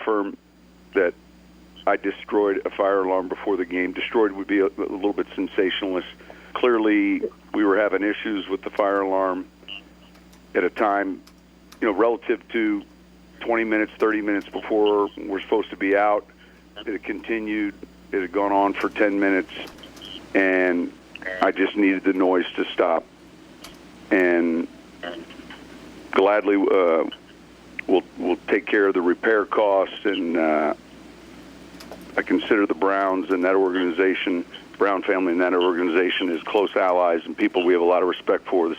affirm that I destroyed a fire alarm before the game. Destroyed would be a little bit sensationalist. Clearly, we were having issues with the fire alarm at a time, relative to 20 minutes, 30 minutes before we're supposed to be out. It had continued. It had gone on for 10 minutes, and I just needed the noise to stop. And gladly, we'll take care of the repair costs, and I consider the Browns and that organization, Brown family and that organization, as close allies and people we have a lot of respect for.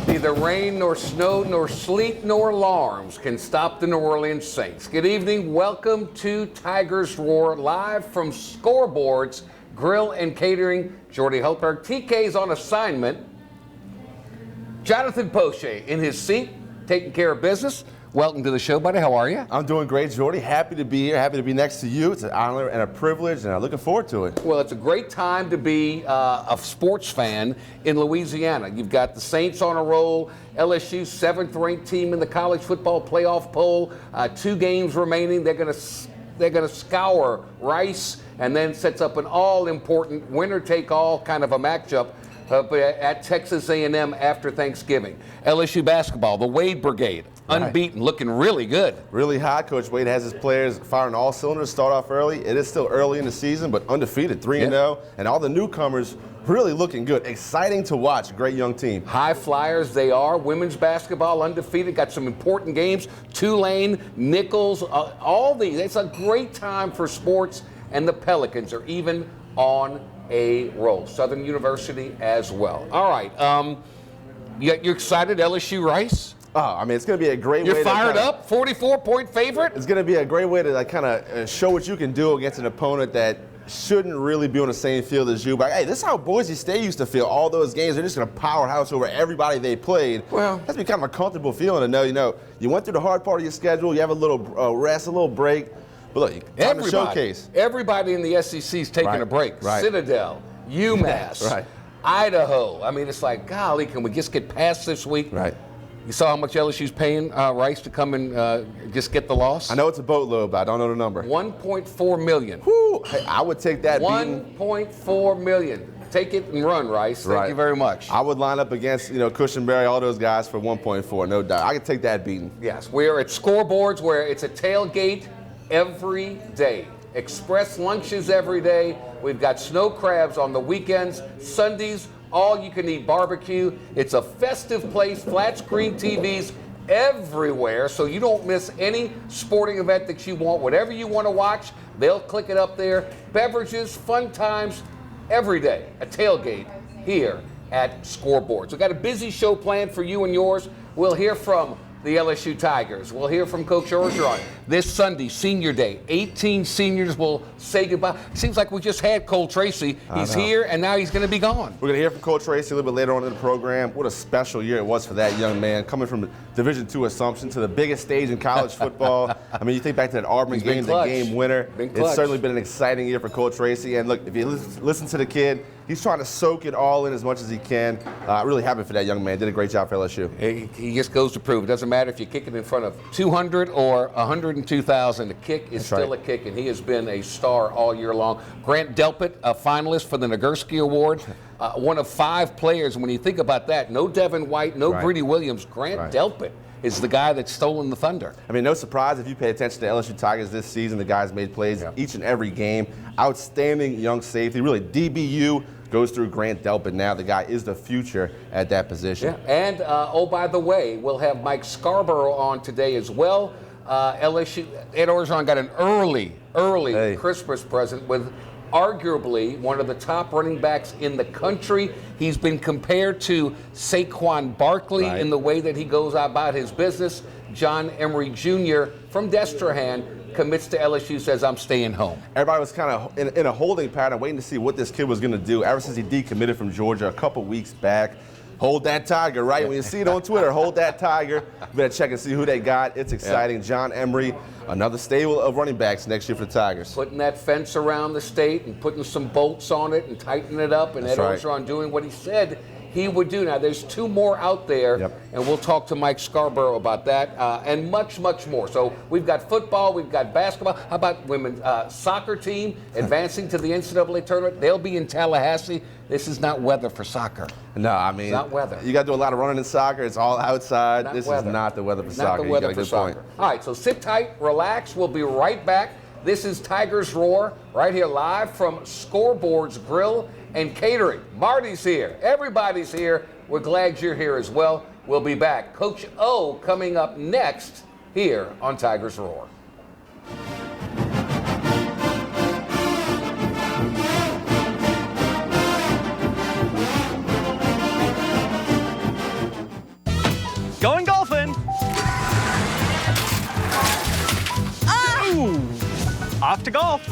Neither rain, nor snow, nor sleet, nor alarms can stop the New Orleans Saints. Good evening. Welcome to Tigers Roar, live from Scoreboards Grill and Catering. Jordy Hultberg. TK's on assignment. Jonathan Poche in his seat, taking care of business. Welcome to the show, buddy. How are you? I'm doing great, Jordy. Happy to be here. Happy to be next to you. It's an honor and a privilege, and I'm looking forward to it. Well, it's a great time to be a sports fan in Louisiana. You've got the Saints on a roll. LSU, 7th-ranked team in the college football playoff poll. 2 games remaining. They're going to scour Rice, and then sets up an all-important winner-take-all kind of a matchup at Texas A&M after Thanksgiving. LSU basketball, the Wade Brigade, unbeaten, looking really good. Really hot. Coach Wade has his players firing all cylinders, start off early. It is still early in the season, but undefeated, 3-0. And all the newcomers really looking good. Exciting to watch. Great young team. High flyers they are. Women's basketball undefeated. Got some important games. Tulane, Nichols, all these. It's a great time for sports, and the Pelicans are even on a roll. Southern University as well. All right. You're excited, LSU Rice? It's going to be a great way to... You're fired up? 44-point favorite? It's going to be a great way to kind of show what you can do against an opponent that shouldn't really be on the same field as you. But, hey, this is how Boise State used to feel. All those games, they're just going to powerhouse over everybody they played. Well, that's be kind of a comfortable feeling to know, you went through the hard part of your schedule, you have a little rest, a little break. But look, time to showcase. Everybody in the SEC is taking a break. Right. Citadel, UMass, right. Idaho. I mean, it's like, golly, can we just get past this week? Right. You saw how much LSU's paying Rice to come and just get the loss? I know it's a boatload, but I don't know the number. $1.4 million. Whew, hey, I would take that beating. $1.4 million. Take it and run, Rice. Thank you very much. I would line up against, Cushenberry, all those guys for 1.4, no doubt. I could take that beating. Yes, we are at Scoreboards, where it's a tailgate every day. Express lunches every day. We've got snow crabs on the weekends, Sundays, all-you-can-eat barbecue. It's a festive place, flat screen TVs everywhere, so you don't miss any sporting event that you want. Whatever you want to watch, they'll click it up there. Beverages, fun times, every day. A tailgate here at Scoreboards. We've got a busy show planned for you and yours. We'll hear from the LSU Tigers. We'll hear from Coach Orgeron this Sunday, Senior Day. 18 seniors will say goodbye. Seems like we just had Cole Tracy. He's here, and now he's going to be gone. We're going to hear from Cole Tracy a little bit later on in the program. What a special year it was for that young man, coming from Division II Assumption to the biggest stage in college football. I mean, you think back to that Auburn game, the game winner. It's certainly been an exciting year for Cole Tracy. And look, if you listen to the kid, he's trying to soak it all in as much as he can. Really happy for that young man. Did a great job for LSU. He just goes to prove. It doesn't matter if you kick it in front of 200 or 102,000. The kick is still a kick, and he has been a star all year long. Grant Delpit, a finalist for the Nagurski Award. One of 5 players. When you think about that, no Devin White, no Greedy Williams. Grant Delpit is the guy that's stolen the thunder. I mean, no surprise if you pay attention to LSU Tigers this season. The guys made plays each and every game. Outstanding young safety. Really, DBU goes through Grant Delpit now. The guy is the future at that position. Yeah. And, by the way, we'll have Mike Scarborough on today as well. LSU, Ed Orgeron got an early Christmas present with arguably one of the top running backs in the country. He's been compared to Saquon Barkley in the way that he goes about his business. John Emery Jr. from Destrehan commits to LSU, says, I'm staying home. Everybody was kind of in a holding pattern, waiting to see what this kid was going to do ever since he decommitted from Georgia a couple weeks back. Hold that tiger, right? When you see it on Twitter, hold that tiger. You better check and see who they got. It's exciting. John Emery, another stable of running backs next year for the Tigers. Putting that fence around the state and putting some bolts on it and tightening it up. And Ed Orgeron doing what he said he would do. Now, there's 2 more out there, and we'll talk to Mike Scarborough about that and much, much more. So we've got football, we've got basketball. How about women's soccer team advancing to the NCAA tournament? They'll be in Tallahassee. This is not weather for soccer. No, I mean, it's not weather. You got to do a lot of running in soccer. It's all outside. Not this weather. is not the weather for Not soccer. the weather you got a for good point. soccer. All right, so sit tight, relax. We'll be right back. This is Tigers Roar, right here live from Scoreboards Grill and Catering. Marty's here. Everybody's here. We're glad you're here as well. We'll be back. Coach O coming up next here on Tigers Roar. Going golfing. Ooh. Off to golf.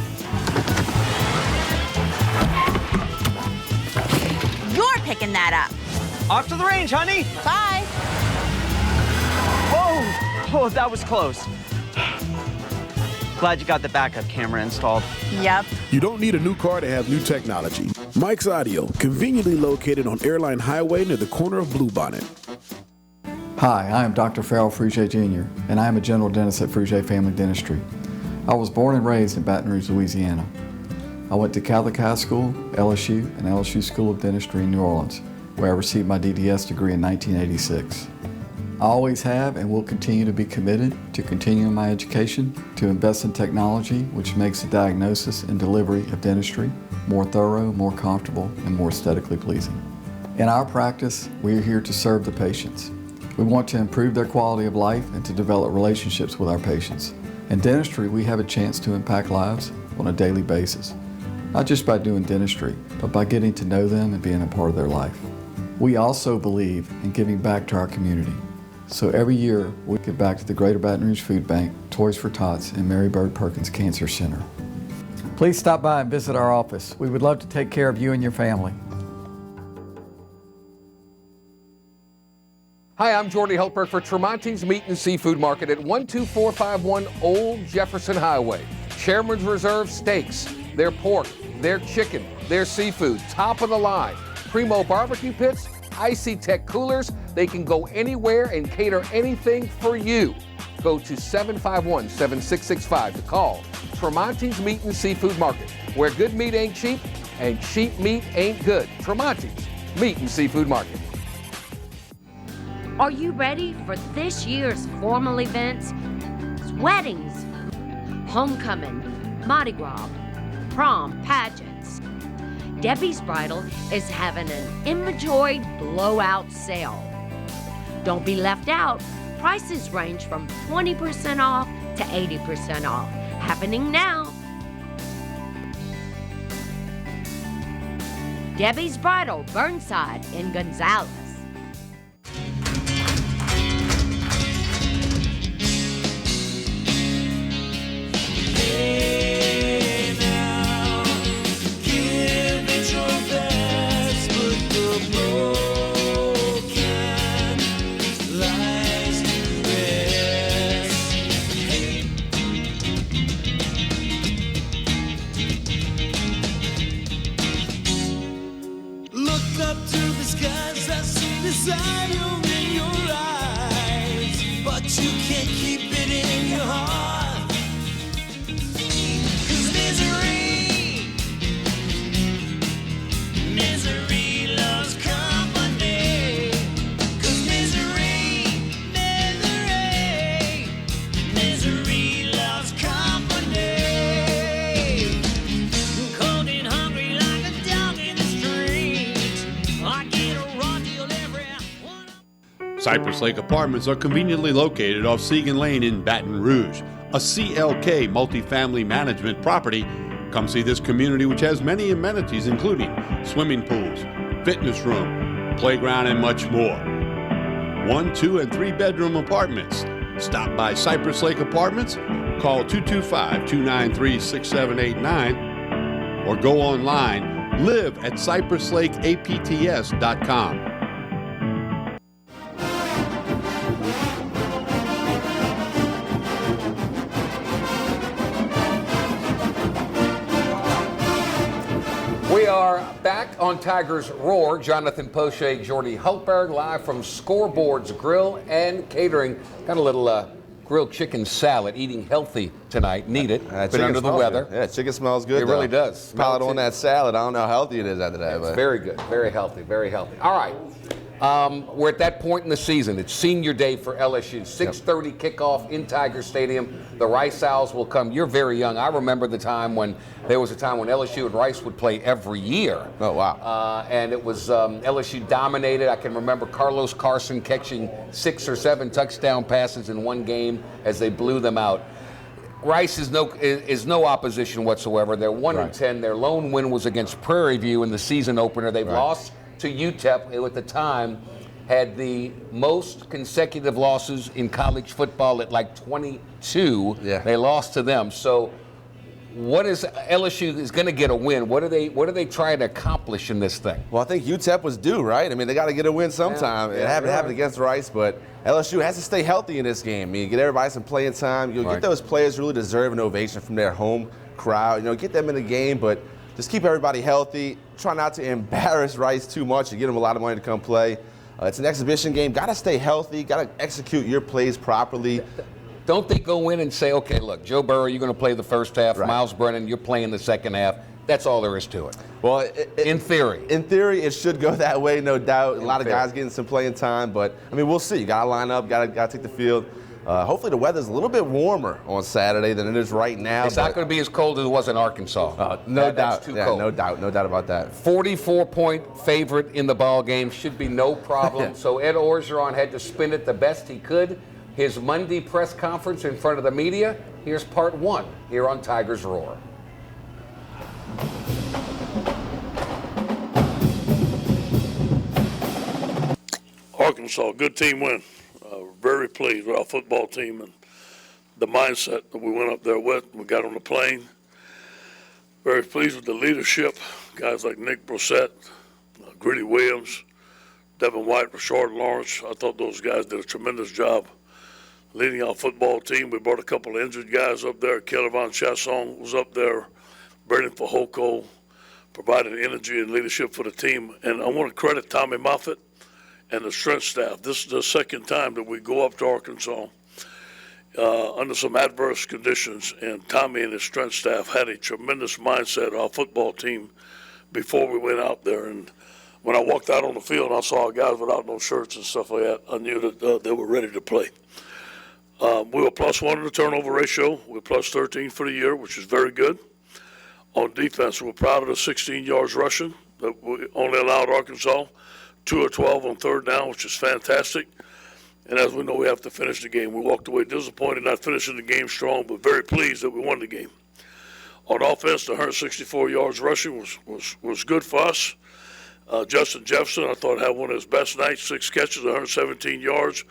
You're picking that up. Off to the range, honey. Bye. Whoa. Oh, that was close. Glad you got the backup camera installed. Yep. You don't need a new car to have new technology. Mike's Audio, conveniently located on Airline Highway near the corner of Bluebonnet. Hi, I am Dr. Farrell Frugier Jr., and I am a general dentist at Frugier Family Dentistry. I was born and raised in Baton Rouge, Louisiana. I went to Catholic High School, LSU, and LSU School of Dentistry in New Orleans, where I received my DDS degree in 1986. I always have and will continue to be committed to continuing my education, to invest in technology which makes the diagnosis and delivery of dentistry more thorough, more comfortable, and more aesthetically pleasing. In our practice, we are here to serve the patients. We want to improve their quality of life and to develop relationships with our patients. In dentistry, we have a chance to impact lives on a daily basis, not just by doing dentistry, but by getting to know them and being a part of their life. We also believe in giving back to our community. So every year, we give back to the Greater Baton Rouge Food Bank, Toys for Tots, and Mary Bird Perkins Cancer Center. Please stop by and visit our office. We would love to take care of you and your family. Hi, I'm Jordy Helper for Tremonti's Meat and Seafood Market at 12451 Old Jefferson Highway. Chairman's Reserve steaks, their pork, their chicken, their seafood, top of the line. Primo barbecue pits, Icy Tech coolers. They can go anywhere and cater anything for you. Go to 751-7665 to call Tremonti's Meat and Seafood Market, where good meat ain't cheap and cheap meat ain't good. Tremonti's Meat and Seafood Market. Are you ready for this year's formal events? Weddings, homecoming, Mardi Gras, prom, pageants. Debbie's Bridal is having an inventory blowout sale. Don't be left out. Prices range from 20% off to 80% off. Happening now. Debbie's Bridal, Burnside in Gonzales. Cypress Lake Apartments are conveniently located off Segan Lane in Baton Rouge, a CLK multifamily management property. Come see this community, which has many amenities including swimming pools, fitness room, playground, and much more. 1, 2, and 3 bedroom apartments. Stop by Cypress Lake Apartments, call 225-293-6789, or go online, live at cypresslakeapts.com. We are back on Tigers Roar. Jonathan Poche, Jordy Hultberg, live from Scoreboards Grill and Catering. Got a little grilled chicken salad. Eating healthy tonight. Need it. Been under the weather. Good. Yeah, chicken smells good. It really does. Pile it on that salad. I don't know how healthy it is after that. It's very good. Very healthy. Very healthy. All right. We're at that point in the season. It's senior day for LSU. 6:30 kickoff in Tiger Stadium. The Rice Owls will come. You're very young. I remember the time when there was a time when LSU and Rice would play every year. Oh, wow. And it was LSU dominated. I can remember Carlos Carson catching 6 or 7 touchdown passes in one game as they blew them out. Rice is no opposition whatsoever. They're 1-10. Their lone win was against Prairie View in the season opener. They've lost to UTEP, who at the time had the most consecutive losses in college football at like 22. Yeah. They lost to them. So what is LSU is going to get a win? What are they trying to accomplish in this thing? Well, I think UTEP was due, right? I mean, they got to get a win sometime. It happened against Rice, but LSU has to stay healthy in this game. I mean, get everybody some playing time. Get those players who really deserve an ovation from their home crowd. Get them in the game, but just keep everybody healthy. Try not to embarrass Rice too much and get them a lot of money to come play. It's an exhibition game. Got to stay healthy. Got to execute your plays properly. Don't they go in and say, okay, look, Joe Burrow, you're going to play the first half. Miles Brennan, you're playing the second half. That's all there is to it. Well, in theory. In theory, it should go that way, no doubt. A lot of guys getting some playing time, but, I mean, we'll see. You got to line up, got to take the field. Hopefully the weather's a little bit warmer on Saturday than it is right now. It's not going to be as cold as it was in Arkansas. No doubt. That's too cold. No doubt about that. 44-point favorite in the ball game. Should be no problem. So Ed Orgeron had to spin it the best he could. His Monday press conference in front of the media. Here's part 1 here on Tigers Roar. Arkansas, good team win. Very pleased with our football team and the mindset that we went up there with. We got on the plane. Very pleased with the leadership. Guys like Nick Brissett, Gritty Williams, Devin White, Rashard Lawrence. I thought those guys did a tremendous job leading our football team. We brought a couple of injured guys up there. Kelly Von Chasson was up there. Brendan Fehoko provided energy and leadership for the team. And I want to credit Tommy Moffitt and the strength staff. This is the second time that we go up to Arkansas under some adverse conditions, and Tommy and his strength staff had a tremendous mindset, our football team, before we went out there. And when I walked out on the field and I saw guys without no shirts and stuff like that, I knew that they were ready to play. We were +1 in the turnover ratio. We're +13 for the year, which is very good. On defense, we're proud of the 16 yards rushing that we only allowed Arkansas. 2 of 12 on third down, which is fantastic. And as we know, we have to finish the game. We walked away disappointed not finishing the game strong, but very pleased that we won the game. On offense, the 164 yards rushing was good for us. Justin Jefferson, I thought, had one of his best nights, 6 catches, 117 yards.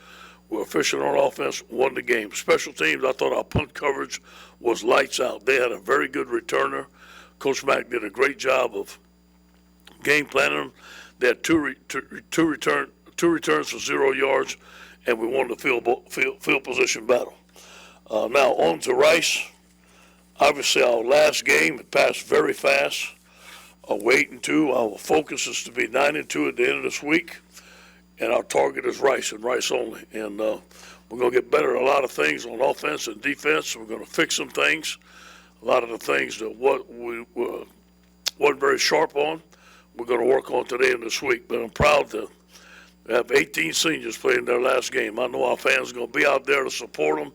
We're efficient on offense, won the game. Special teams, I thought our punt coverage was lights out. They had a very good returner. Coach Mack did a great job of game planning them. They had two returns for 0 yards, and we won the field position battle. Now on to Rice. Obviously, our last game, it passed very fast. We're 8-2. Our focus is to be 9-2 at the end of this week, and our target is Rice and Rice only. And we're going to get better at a lot of things on offense and defense. We're going to fix some things. A lot of the things that we weren't very sharp on, we're going to work on today and this week. But I'm proud to have 18 seniors playing their last game. I know our fans are going to be out there to support them.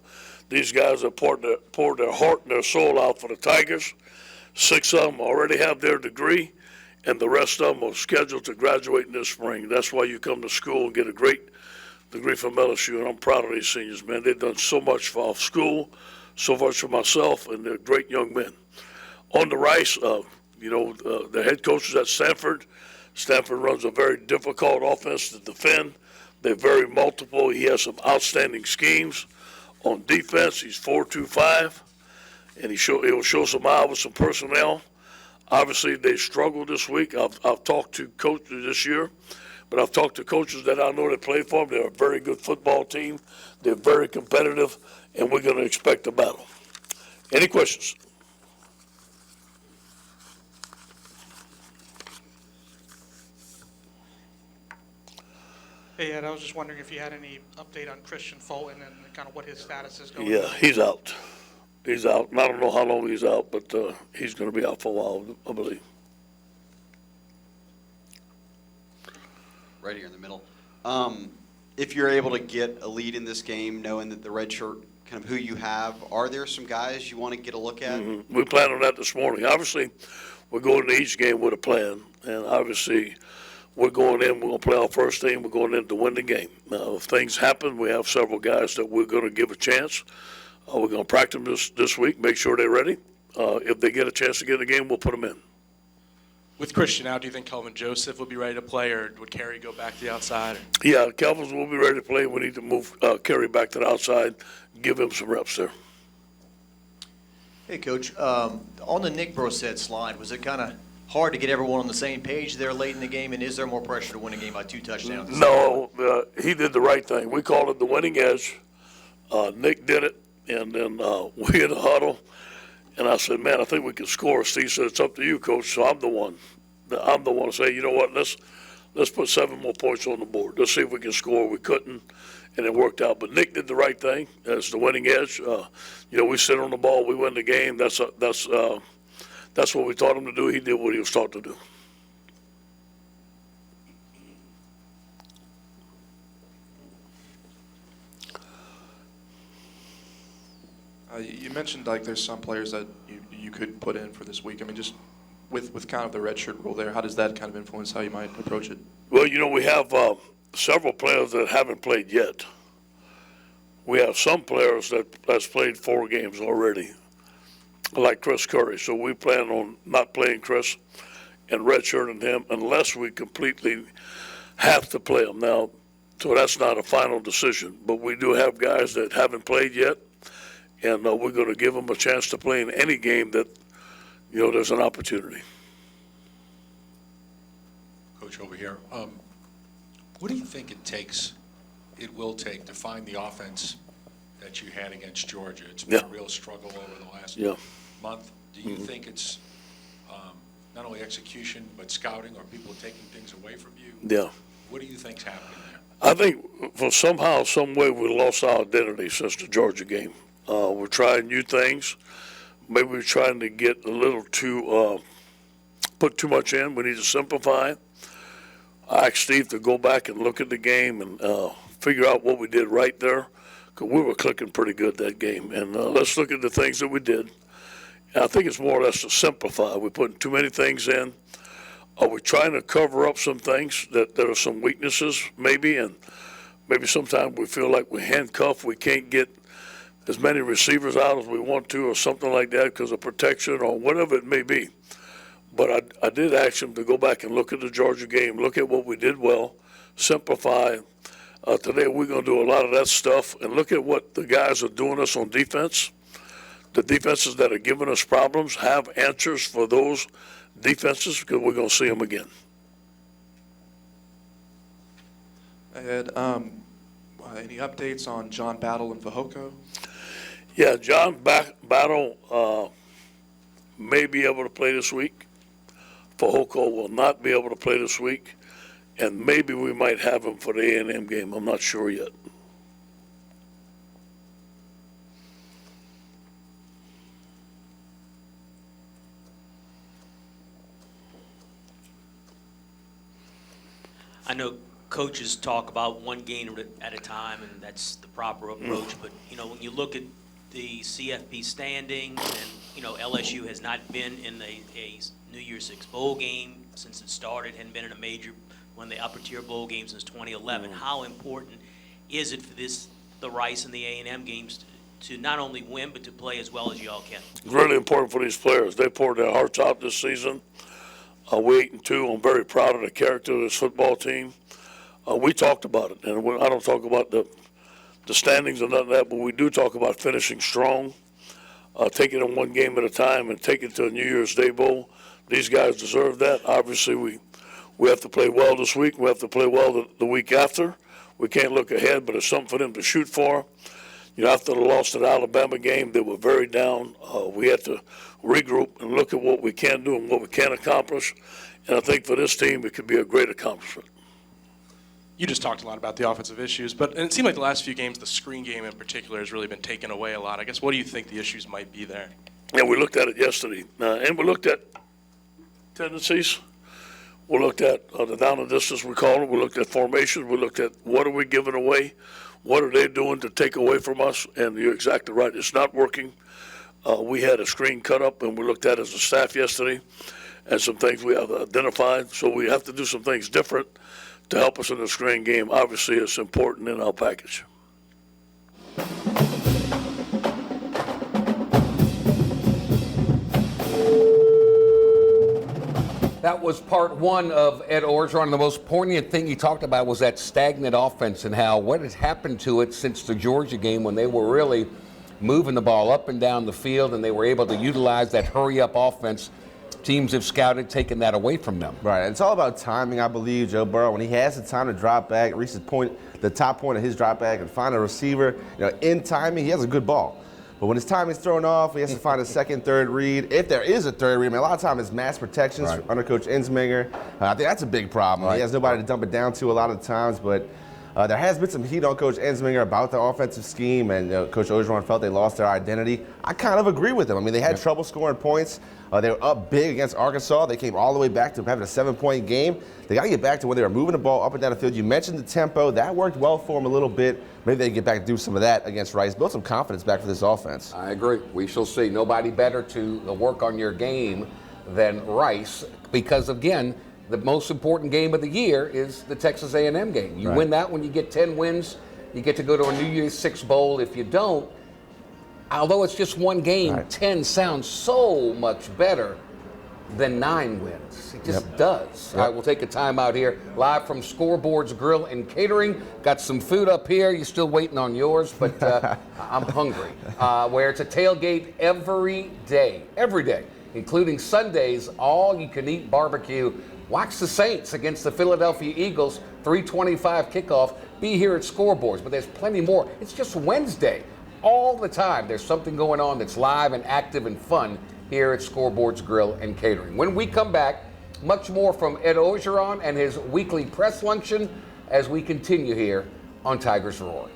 These guys have poured their heart and their soul out for the Tigers. 6 of them already have their degree, and the rest of them are scheduled to graduate in this spring. That's why you come to school and get a great degree from LSU, and I'm proud of these seniors, man. They've done so much for our school, so much for myself, and they're great young men. On the Rice, the head coach is at Stanford. Stanford runs a very difficult offense to defend. They're very multiple. He has some outstanding schemes. On defense, he's 4-2-5, and he'll show some eye with some personnel. Obviously, they struggled this week. I've talked to coaches this year, but I've talked to coaches that I know that play for them. They're a very good football team. They're very competitive, and we're going to expect a battle. Any questions? Hey, Ed, I was just wondering if you had any update on Christian Fulton and kind of what his status is going. Yeah, he's out. He's out. And I don't know how long he's out, but he's going to be out for a while, I believe. Right here in the middle. If you're able to get a lead in this game, knowing that the red shirt, kind of who you have, are there some guys you want to get a look at? Mm-hmm. We planned on that this morning. Obviously, we're going to each game with a plan, and obviously we're going in, we're going to play our first team, we're going in to win the game. Now, if things happen, we have several guys that we're going to give a chance. We're going to practice this week, make sure they're ready. If they get a chance to get in the game, we'll put them in. With Christian out, do you think Kelvin Joseph will be ready to play, or would Kerry go back to the outside? Yeah, Kelvin's will be ready to play. We need to move Kerry back to the outside, give him some reps there. Hey, Coach. On the Nick Brossette slide, was it kind of hard to get everyone on the same page there late in the game, and is there more pressure to win a game by 2 touchdowns? No, he did the right thing. We called it the winning edge. Nick did it, and then we in the huddle. And I said, man, I think we can score. Steve said, it's up to you, Coach. So I'm the one to say, you know what, let's put 7 more points on the board. Let's see if we can score. We couldn't, and it worked out. But Nick did the right thing. That's the winning edge. We sit on the ball. We win the game. That's what we taught him to do. He did what he was taught to do. You mentioned like there's some players that you could put in for this week. I mean, just with kind of the redshirt rule there, how does that kind of influence how you might approach it? Well, we have several players that haven't played yet. We have some players that's played 4 games already, like Chris Curry. So we plan on not playing Chris and redshirting him unless we completely have to play him. Now, so that's not a final decision, but we do have guys that haven't played yet. And we're going to give them a chance to play in any game that, there's an opportunity. Coach, over here. What do you think it will take to find the offense that you had against Georgia? It's been a real struggle over the last month. Do you think it's not only execution, but scouting, or people taking things away from you? Yeah. What do you think's happening there? I think for somehow, some way, we lost our identity since the Georgia game. We're trying new things. Maybe we're trying to get a little too, put too much in. We need to simplify. I asked Steve to go back and look at the game and figure out what we did right there, because we were clicking pretty good that game. And let's look at the things that we did. And I think it's more or less to simplify. We're putting too many things in. Are we trying to cover up some things that there are some weaknesses maybe, and maybe sometimes we feel like we're handcuffed. We can't get as many receivers out as we want to, or something like that, because of protection or whatever it may be. But I did ask him to go back and look at the Georgia game, look at what we did well, simplify. Today we're going to do a lot of that stuff, and look at what the guys are doing us on defense. The defenses that are giving us problems have answers for those defenses, because we're going to see them again. Ed, any updates on John Battle and Fehoko? Yeah, John Battle may be able to play this week. Fehoko will not be able to play this week, and maybe we might have him for the A&M game. I'm not sure yet. I know coaches talk about one game at a time, and that's the proper approach. But, when you look at the CFP standings, and, LSU has not been in a New Year's Six bowl game since it started, hadn't been in a major, one of the upper-tier bowl games since 2011. How important is it for the Rice and the A&M games to not only win, but to play as well as y'all can? It's really important for these players. They poured their hearts out this season. We're 8-2. I'm very proud of the character of this football team. We talked about it, and I don't talk about the standings or nothing like that, but we do talk about finishing strong, taking it one game at a time, and taking it to a New Year's Day bowl. These guys deserve that. Obviously, we have to play well this week. We have to play well the week after. We can't look ahead, but it's something for them to shoot for. After the loss to the Alabama game, they were very down. We had to regroup and look at what we can do and what we can accomplish. And I think for this team, it could be a great accomplishment. You just talked a lot about the offensive issues, but it seemed like the last few games, the screen game in particular has really been taken away a lot. I guess, what do you think the issues might be there? Yeah, we looked at it yesterday, and we looked at tendencies. We looked at the down and distance, we call it. We looked at formations. We looked at what are we giving away, what are they doing to take away from us, and you're exactly right. It's not working. We had a screen cut up, and we looked at it as a staff yesterday, and some things we have identified. So we have to do some things different to help us in the screen game. Obviously, it's important in our package. That was part one of Ed Orgeron. The most poignant thing he talked about was that stagnant offense and how what has happened to it since the Georgia game when they were really moving the ball up and down the field and they were able to utilize that hurry-up offense. Teams have scouted, taken that away from them. Right. It's all about timing, I believe, Joe Burrow. When he has the time to drop back, reach his point, the top point of his drop back, and find a receiver, in timing, he has a good ball. But when his timing's thrown off, he has to find a second, third read. If there is a third read, a lot of times it's mass protections under Coach Ensminger. I think that's a big problem. Right. He has nobody to dump it down to a lot of the times, but there has been some heat on Coach Ensminger about the offensive scheme, and Coach Orgeron felt they lost their identity. I kind of agree with him. I mean, they had trouble scoring points. They were up big against Arkansas. They came all the way back to having a 7-point game. They got to get back to when they were moving the ball up and down the field. You mentioned the tempo. That worked well for them a little bit. Maybe they get back to do some of that against Rice. Build some confidence back for this offense. I agree. We shall see. Nobody better to work on your game than Rice because, again, the most important game of the year is the Texas A&M game. You win that one, you get 10 wins. You get to go to a New Year's Six bowl. If you don't, although it's just one game, 10 sounds so much better than 9 wins. It just does. All right, we'll take a timeout here. Live from Scoreboards Grill and Catering. Got some food up here. You're still waiting on yours, but I'm hungry. Where it's a tailgate every day, including Sundays, all-you-can-eat barbecue. Watch the Saints against the Philadelphia Eagles, 3:25 kickoff. Be here at Scoreboards, but there's plenty more. It's just Wednesday. All the time, there's something going on that's live and active and fun here at Scoreboards Grill and Catering. When we come back, much more from Ed Orgeron and his weekly press luncheon as we continue here on Tigers Roar.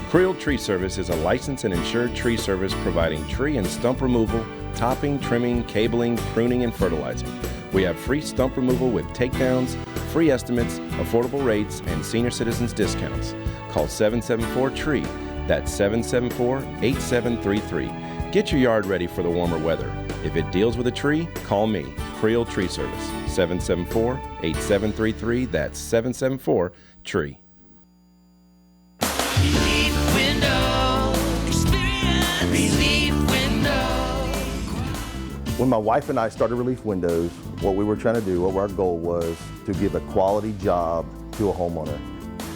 Creel Tree Service is a licensed and insured tree service providing tree and stump removal, topping, trimming, cabling, pruning, and fertilizing. We have free stump removal with takedowns, free estimates, affordable rates, and senior citizens discounts. Call 774-TREE. That's 774-8733. Get your yard ready for the warmer weather. If it deals with a tree, call me, Creel Tree Service, 774-8733. That's 774-TREE. When my wife and I started Relief Windows, what we were trying to do, what our goal was to give a quality job to a homeowner.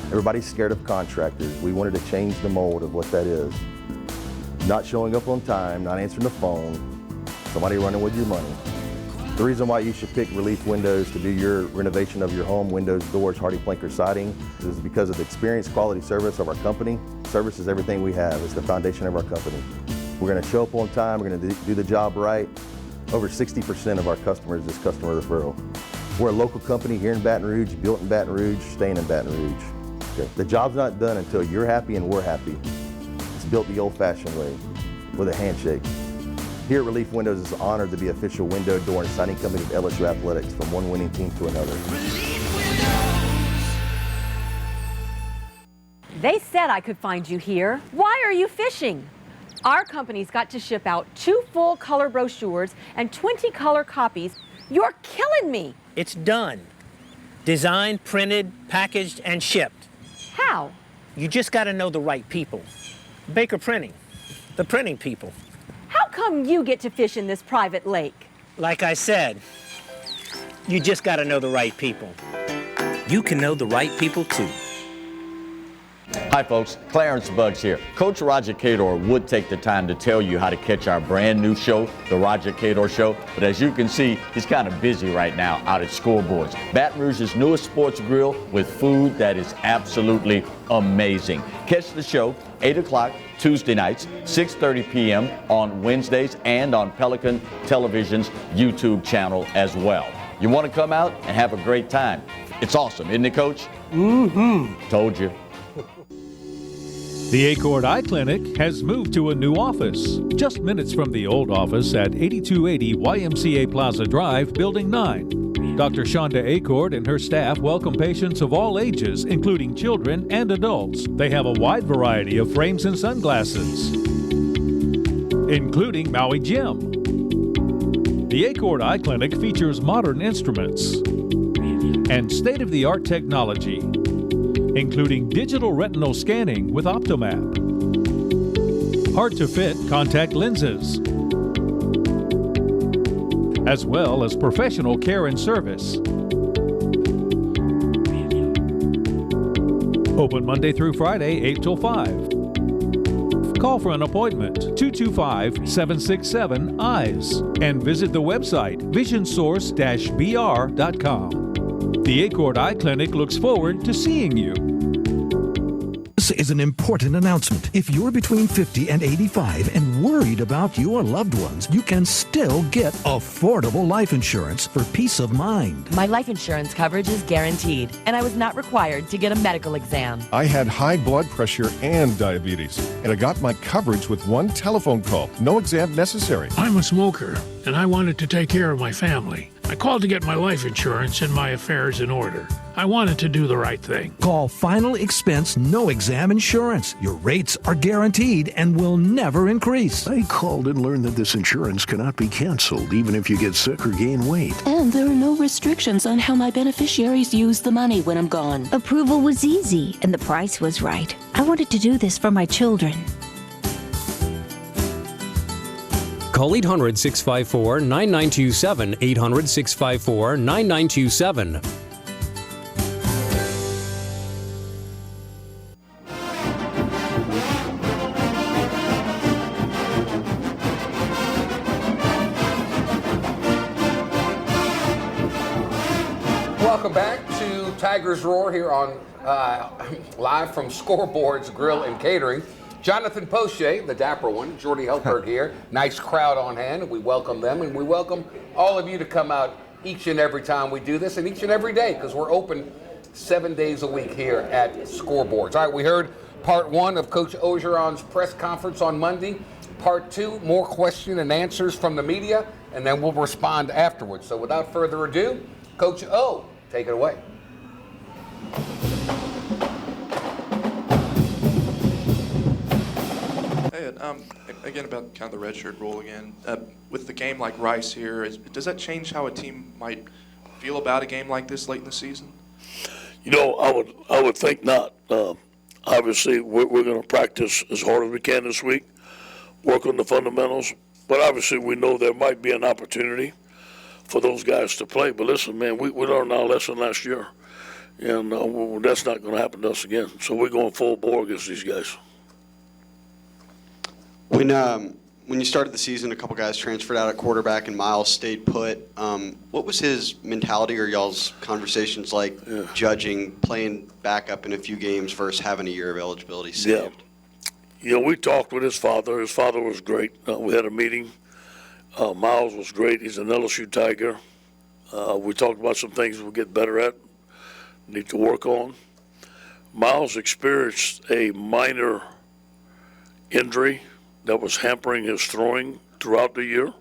Everybody's scared of contractors. We wanted to change the mold of what that is. Not showing up on time, not answering the phone, somebody running with your money. The reason why you should pick Relief Windows to do your renovation of your home, windows, doors, hardy plank, siding, is because of the experience, quality service of our company. Service is everything we have. It's the foundation of our company. We're going to show up on time. We're going to do the job right. Over 60% of our customers is customer referral. We're a local company here in Baton Rouge, built in Baton Rouge, staying in Baton Rouge. Okay. The job's not done until you're happy and we're happy. It's built the old-fashioned way, with a handshake. Here at Relief Windows, it's an honor to be official window, door, and siding company of LSU Athletics, from one winning team to another. They said I could find you here. Why are you fishing? Our company's got to ship out 2 full color brochures and 20 color copies. You're killing me. It's done. Designed, printed, packaged, and shipped. How? You just got to know the right people. Baker Printing, the printing people. How come you get to fish in this private lake? Like I said, you just got to know the right people. You can know the right people too. Hi folks, Clarence Buggs here. Coach Roger Cador would take the time to tell you how to catch our brand new show, The Roger Cador Show, but as you can see, he's kind of busy right now out at Scoreboards, Baton Rouge's newest sports grill with food that is absolutely amazing. Catch the show 8 o'clock Tuesday nights, 6:30 p.m. on Wednesdays, and on Pelican Television's YouTube channel as well. You want to come out and have a great time. It's awesome, isn't it, Coach? Mm-hmm. Told you. The Acord Eye Clinic has moved to a new office, just minutes from the old office at 8280 YMCA Plaza Drive, Building 9. Dr. Shonda Acord and her staff welcome patients of all ages, including children and adults. They have a wide variety of frames and sunglasses, including Maui Jim. The Acord Eye Clinic features modern instruments and state-of-the-art technology, including digital retinal scanning with Optomap, hard-to-fit contact lenses, as well as professional care and service. Open Monday through Friday, 8 till 5. Call for an appointment, 225-767-EYES, and visit the website, visionsource-br.com. The Acord Eye Clinic looks forward to seeing you. This is an important announcement. If you're between 50 and 85 and worried about your loved ones, you can still get affordable life insurance for peace of mind. My life insurance coverage is guaranteed, and I was not required to get a medical exam. I had high blood pressure and diabetes, and I got my coverage with one telephone call. No exam necessary. I'm a smoker, and I wanted to take care of my family. I called to get my life insurance and my affairs in order. I wanted to do the right thing. Call Final Expense No Exam Insurance. Your rates are guaranteed and will never increase. I called and learned that this insurance cannot be canceled even if you get sick or gain weight. And there are no restrictions on how my beneficiaries use the money when I'm gone. Approval was easy and the price was right. I wanted to do this for my children. Call 800-654-9927, 800-654-9927. Welcome back to Tigers Roar here on live from Scoreboards Grill and Catering. Jonathan Poche, the dapper one, Jordy Helberg here. Nice crowd on hand. We welcome them, and we welcome all of you to come out each and every time we do this, and each and every day, because we're open 7 days a week here at Scoreboards. All right, we heard part one of Coach Orgeron's press conference on Monday. Part two, more question and answers from the media, and then we'll respond afterwards. So without further ado, Coach O, take it away. Hey, again about kind of the redshirt rule again. With the game like Rice here, does that change how a team might feel about a game like this late in the season? You know, I would think not. Obviously, we're going to practice as hard as we can this week, work on the fundamentals. But obviously, we know there might be an opportunity for those guys to play. But listen, man, we learned our lesson last year, and that's not going to happen to us again. So we're going full bore against these guys. When you started the season, a couple guys transferred out at quarterback and Miles stayed put. What was his mentality or y'all's conversations like judging playing backup in a few games versus having a year of eligibility saved? Yeah. You know, we talked with his father. His father was great. We had a meeting. Miles was great. He's an LSU Tiger. We talked about some things we'll get better at, need to work on. Miles experienced a minor injury that was hampering his throwing throughout the year.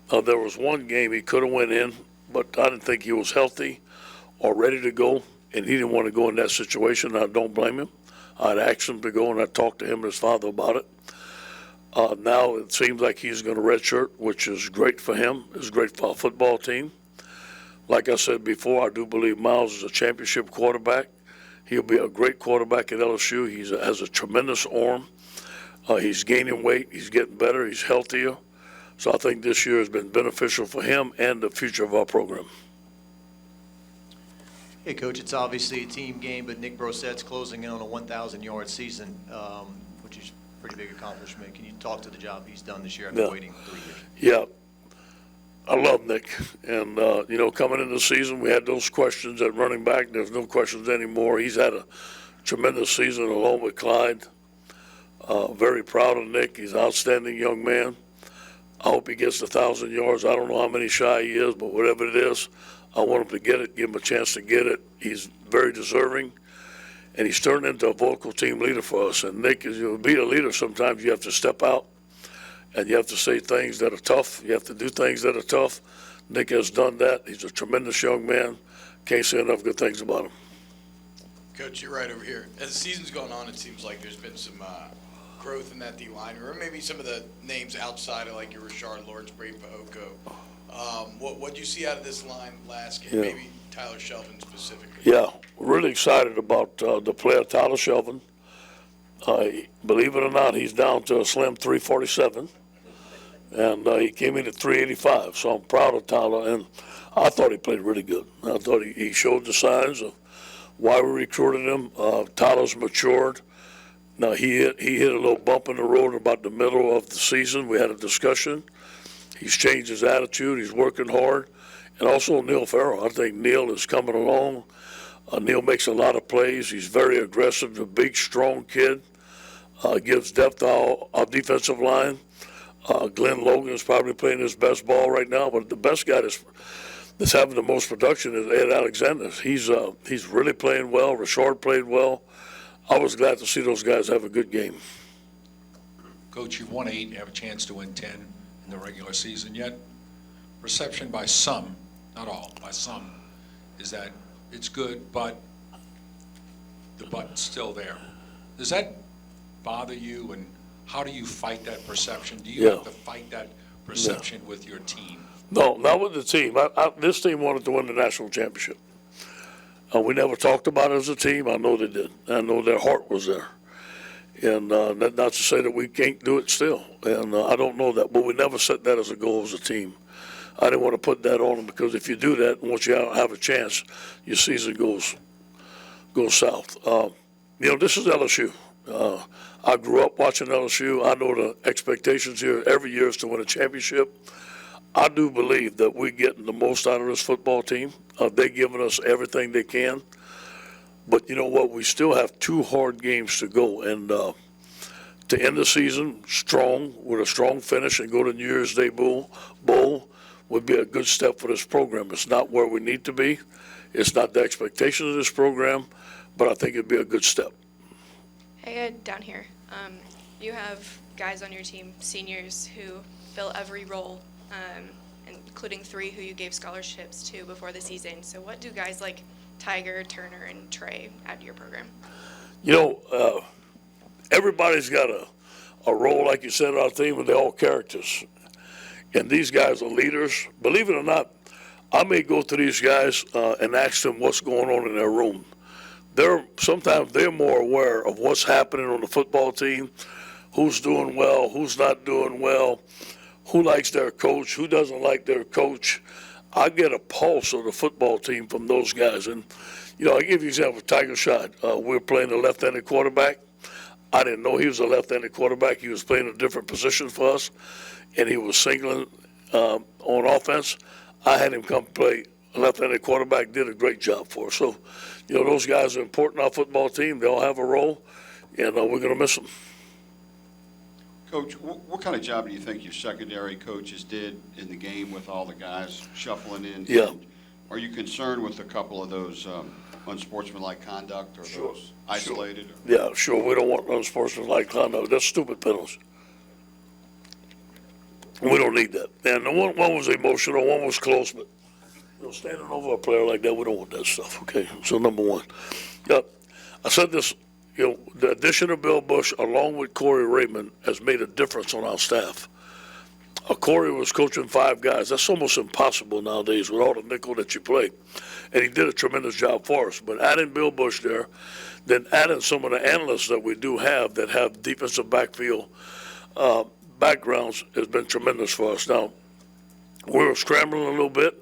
There was one game he could have went in, but I didn't think he was healthy or ready to go, and he didn't want to go in that situation. I don't blame him. I'd asked him to go, and I talked to him and his father about it. Now it seems like he's going to redshirt, which is great for him. It's great for our football team. Like I said before, I do believe Miles is a championship quarterback. He'll be a great quarterback at LSU. He has a tremendous arm. He's gaining weight. He's getting better. He's healthier. So I think this year has been beneficial for him and the future of our program. Hey, Coach, it's obviously a team game, but Nick Brossette's closing in on a 1,000-yard season, which is a pretty big accomplishment. Can you talk to the job he's done this year after waiting 3 years? Yeah. I love Nick. And, coming into the season, we had those questions at running back. There's no questions anymore. He's had a tremendous season along with Clyde. Very proud of Nick. He's an outstanding young man. I hope he gets 1,000 yards. I don't know how many shy he is, but whatever it is, I want him to get it, give him a chance to get it. He's very deserving, and he's turned into a vocal team leader for us. And Nick, to be a leader, sometimes you have to step out, and you have to say things that are tough. You have to do things that are tough. Nick has done that. He's a tremendous young man. Can't say enough good things about him. Coach, you're right over here. As the season's gone on, it seems like there's been some growth in that D-line, or maybe some of the names outside of like your Rashard Lawrence, Brady Fehoko. What do you see out of this line last game? Yeah. Maybe Tyler Shelvin specifically. Yeah, we're really excited about the player Tyler Shelvin. Believe it or not, he's down to a slim 347, and he came in at 385. So I'm proud of Tyler, and I thought he played really good. I thought he showed the signs of why we recruited him. Tyler's matured. Now he hit a little bump in the road about the middle of the season. We had a discussion. He's changed his attitude. He's working hard. And also Neil Farrell. I think Neil is coming along. Neil makes a lot of plays. He's very aggressive, a big, strong kid. Gives depth to our defensive line. Glenn Logan is probably playing his best ball right now, but the best guy that's having the most production is Ed Alexander. He's really playing well. Rashard played well. I was glad to see those guys have a good game. Coach, you've won 8, you have a chance to win 10 in the regular season, yet perception by some, not all, by some, is that it's good, but the but's still there. Does that bother you, and how do you fight that perception? Do you have to fight that perception with your team? No, not with the team. This team wanted to win the national championship. We never talked about it as a team. I know they did. I know their heart was there. And not to say that we can't do it still. And I don't know that, but we never set that as a goal as a team. I didn't want to put that on them, because if you do that, once you have a chance, your season goes south. This is LSU. I grew up watching LSU. I know the expectations here every year is to win a championship. I do believe that we're getting the most out of this football team. They're giving us everything they can. But you know what? We still have 2 hard games to go. And to end the season strong, with a strong finish, and go to New Year's Day Bowl would be a good step for this program. It's not where we need to be. It's not the expectation of this program, but I think it'd be a good step. Hey, down here. You have guys on your team, seniors, who fill every role, including 3 who you gave scholarships to before the season. So what do guys like Tiger, Turner, and Trey add to your program? Everybody's got a role, like you said, on our team, and they're all characters. And these guys are leaders. Believe it or not, I may go to these guys and ask them what's going on in their room. Sometimes they're more aware of what's happening on the football team, who's doing well, who's not doing well, who likes their coach, who doesn't like their coach. I get a pulse of the football team from those guys. And, I'll give you an example. Tiger Shot, we're playing a left-handed quarterback. I didn't know he was a left-handed quarterback. He was playing a different position for us, and he was singling on offense. I had him come play a left-handed quarterback, did a great job for us. So, those guys are important on our football team. They all have a role, and we're going to miss them. Coach, what kind of job do you think your secondary coaches did in the game with all the guys shuffling in? Yeah. Are you concerned with a couple of those unsportsmanlike conduct or those isolated? Yeah, sure. We don't want unsportsmanlike conduct. That's stupid penalties. We don't need that. And one was emotional, one was close, but standing over a player like that, we don't want that stuff, okay? So, number one. Yeah, I said this, the addition of Bill Bush, along with Corey Raymond, has made a difference on our staff. Corey was coaching 5 guys. That's almost impossible nowadays with all the nickel that you play. And he did a tremendous job for us. But adding Bill Bush there, then adding some of the analysts that we do have that have defensive backfield backgrounds has been tremendous for us. Now, we were scrambling a little bit,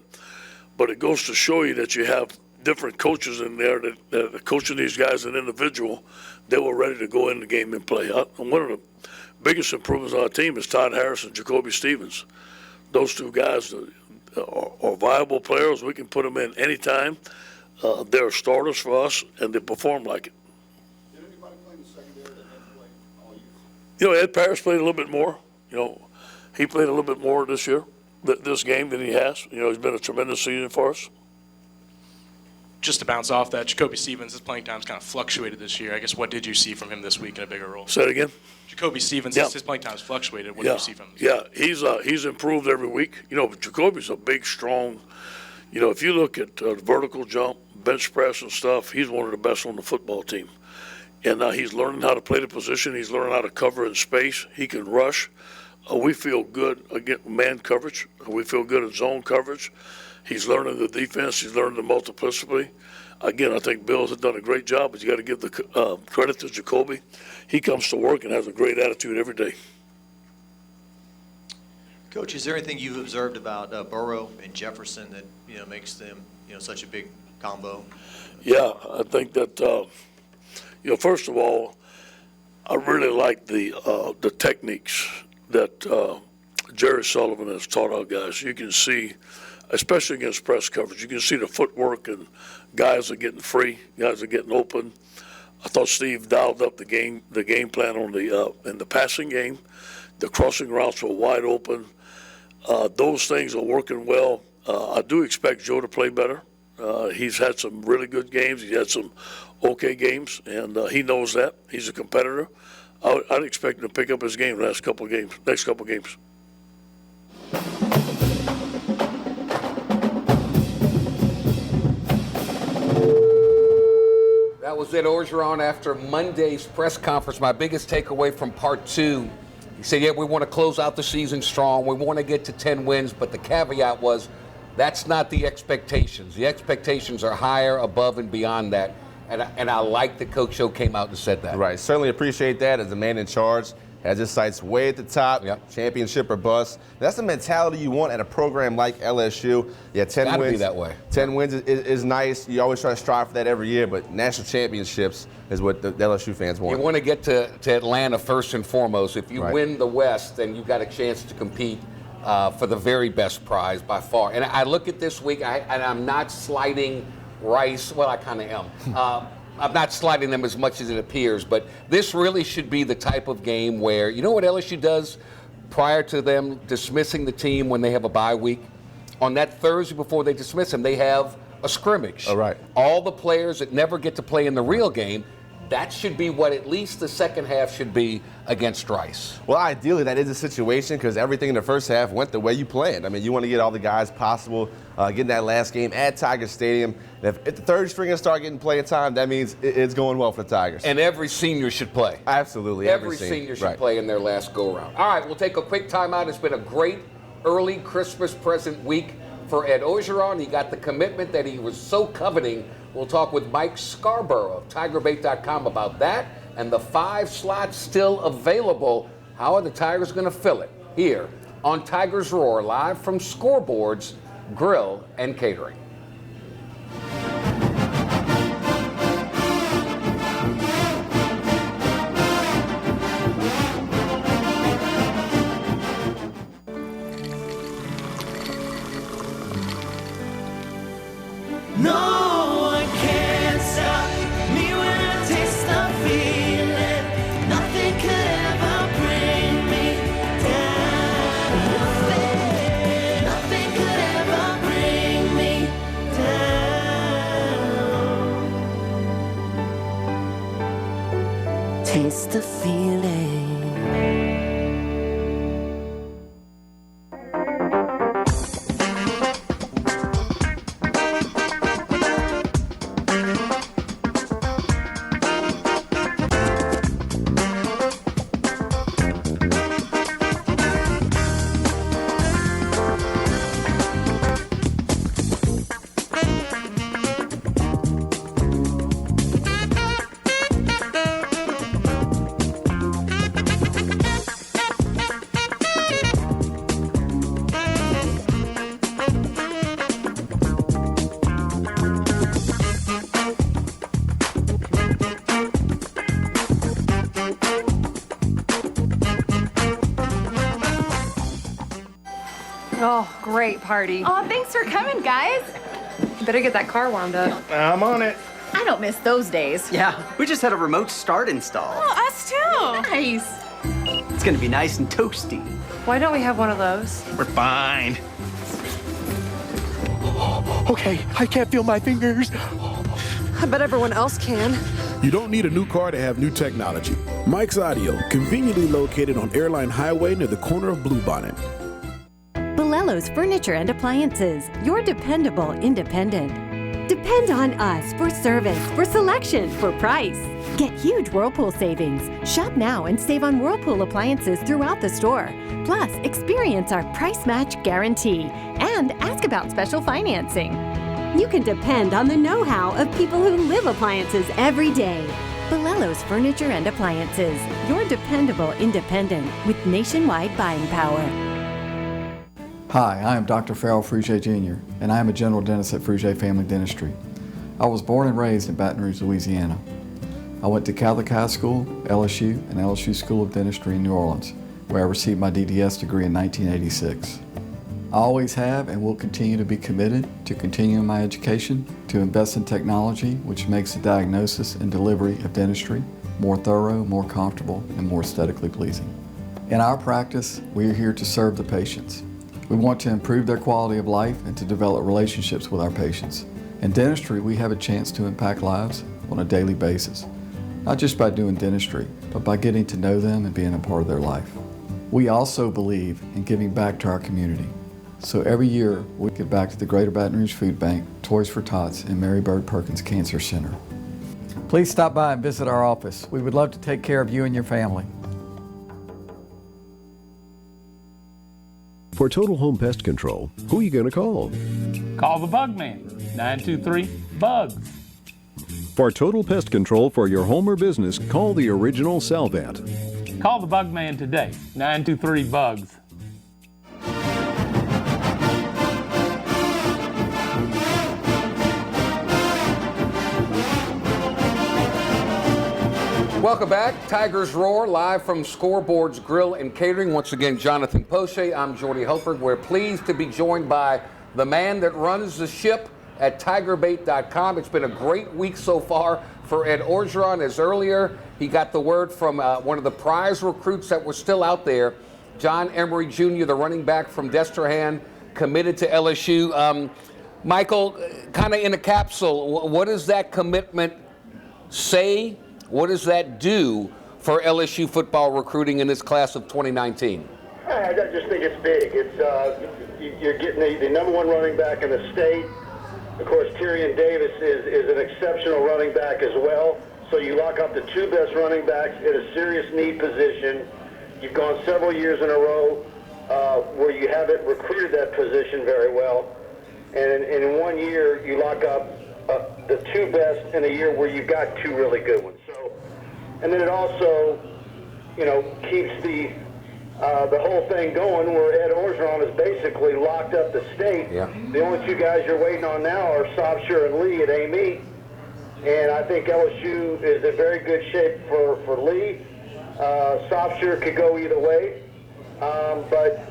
but it goes to show you that you have different coaches in there that are coaching these guys as an individual, they were ready to go in the game and play. One of the biggest improvements on our team is Todd Harris and Jacoby Stevens. Those two guys are viable players. We can put them in anytime. They're starters for us, and they perform like it. Did anybody play in the secondary that hadn't played all year? You know, Ed Parrish played a little bit more. You know, he played a little bit more this year, this game than he has. You know, he's been a tremendous season for us. Just to bounce off that, Jacoby Stevens, his playing time's kind of fluctuated this year. I guess what did you see from him this week in a bigger role? Say it again. Jacoby Stevens, Yeah. his playing time's fluctuated. What did you see from him? He's improved every week. You know, Jacoby's a big, strong. You know, if you look at the vertical jump, bench press and stuff, he's one of the best on the football team. And he's learning how to play the position. He's learning how to cover in space. He can rush. We feel good against man coverage. We feel good in zone coverage. He's learning the defense. He's learning the multiplicity. Again, I think Bill has done a great job, but you got to give the credit to Jacoby. He comes to work and has a great attitude every day. Coach, is there anything you've observed about Burrow and Jefferson that makes them such a big combo? Yeah, I think that first of all, I really like the techniques that Jerry Sullivan has taught our guys. You can see, especially against press coverage, you can see the footwork and guys are getting free, guys are getting open. I thought Steve dialed up the game plan on in the passing game. The crossing routes were wide open. Those things are working well. I do expect Joe to play better. He's had some really good games. He's had some okay games, and he knows that. He's a competitor. I'd expect him to pick up his game next couple games. That was Ed Orgeron after Monday's press conference. My biggest takeaway from part two, he said, yeah, we want to close out the season strong. We want to get to 10 wins, but the caveat was that's not the expectations. The expectations are higher, above, and beyond that. And I like that Coach O came out and said that. Right. Certainly appreciate that as the man in charge. Has his sights way at the top. Yep. Championship or bust. That's the mentality you want at a program like LSU. Yeah, 10 Gotta wins. be that way. 10 wins is nice. You always try to strive for that every year, but national championships is what the LSU fans want. You want to get to Atlanta first and foremost. If you win the West, then you've got a chance to compete for the very best prize by far. And I look at this week, and I'm not slighting Rice. Well, I kind of am. I'm not slighting them as much as it appears, but this really should be the type of game where, you know what LSU does prior to them dismissing the team when they have a bye week? On that Thursday before they dismiss them, they have a scrimmage. All right. All the players that never get to play in the real game, that should be what at least the second half should be against Rice. Well, ideally, that is the situation because everything in the first half went the way you planned. I mean, you want to get all the guys possible, getting that last game at Tiger Stadium. And if the third stringers start getting playing time, that means it's going well for the Tigers. And every senior should play. Absolutely. Every senior should play in their last go-around. All right, we'll take a quick timeout. It's been a great early Christmas present week for Ed Orgeron. He got the commitment that he was so coveting. We'll talk with Mike Scarborough of TigerBait.com about that and the 5 slots still available. How are the Tigers going to fill it? Here on Tigers Roar, live from Scoreboards Grill and Catering. No one can stop me when I taste the feeling. Nothing could ever bring me down. Nothing could ever bring me Oh, great party. Oh, thanks for coming, guys. Better get that car warmed up. I'm on it. I don't miss those days. Yeah, we just had a remote start installed. Oh, us too. Nice. It's gonna be nice and toasty. Why don't we have one of those? We're fine. Okay, I can't feel my fingers. I bet everyone else can. You don't need a new car to have new technology. Mike's Audio, conveniently located on Airline Highway near the corner of Bluebonnet. Bolello's Furniture and Appliances, your dependable independent. Depend on us for service, for selection, for price. Get huge Whirlpool savings. Shop now and save on Whirlpool appliances throughout the store. Plus, experience our price match guarantee and ask about special financing. You can depend on the know-how of people who live appliances every day. Bolello's Furniture and Appliances, your dependable independent with nationwide buying power. Hi, I am Dr. Farrell Frugier Jr., and I am a general dentist at Frugier Family Dentistry. I was born and raised in Baton Rouge, Louisiana. I went to Catholic High School, LSU, and LSU School of Dentistry in New Orleans, where I received my DDS degree in 1986. I always have and will continue to be committed to continuing my education, to invest in technology which makes the diagnosis and delivery of dentistry more thorough, more comfortable, and more aesthetically pleasing. In our practice, we are here to serve the patients. We want to improve their quality of life and to develop relationships with our patients. In dentistry, we have a chance to impact lives on a daily basis, not just by doing dentistry, but by getting to know them and being a part of their life. We also believe in giving back to our community. So every year, we give back to the Greater Baton Rouge Food Bank, Toys for Tots, and Mary Bird Perkins Cancer Center. Please stop by and visit our office. We would love to take care of you and your family. For total home pest control, who are you going to call? Call the Bug Man, 923-BUGS. For total pest control for your home or business, call the original Salvat. Call the Bug Man today, 923-BUGS. Welcome back. Tigers Roar, live from Scoreboard's Grill and Catering. Once again, Jonathan Poche. I'm Jordy Hultberg. We're pleased to be joined by the man that runs the ship at TigerBait.com. It's been a great week so far for Ed Orgeron. As earlier, he got the word from one of the prize recruits that were still out there, John Emery Jr., the running back from Destrehan, committed to LSU. Michael, kind of in a capsule, what does that commitment say? What does that do for LSU football recruiting in this class of 2019? I just think it's big. It's you're getting the number one running back in the state. Of course, Tyrion Davis is an exceptional running back as well. So you lock up the two best running backs in a serious need position. You've gone several years in a row where you haven't recruited that position very well. And in 1 year, you lock up the two best in a year where you've got two really good ones. So, and then it also, keeps the whole thing going where Ed Orgeron has basically locked up the state. Yeah. The only two guys you're waiting on now are Sobsher and Lee at Amite. And I think LSU is in very good shape for Lee. Sobsher could go either way. But,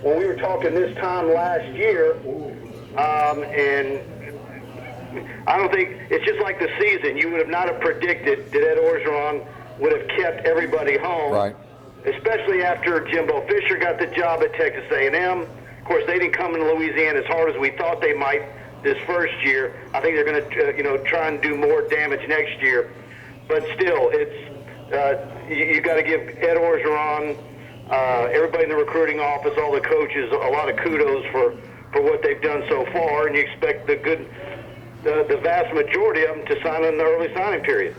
when we were talking this time last year, and I don't think, it's just like the season. You would have not have predicted that Ed Orgeron would have kept everybody home. Right. Especially after Jimbo Fisher got the job at Texas A&M. Of course, they didn't come into Louisiana as hard as we thought they might this first year. I think they're going to, try and do more damage next year. But still, it's you got to give Ed Orgeron, everybody in the recruiting office, all the coaches, a lot of kudos for what they've done so far, and you expect the vast majority of them to sign in the early signing period.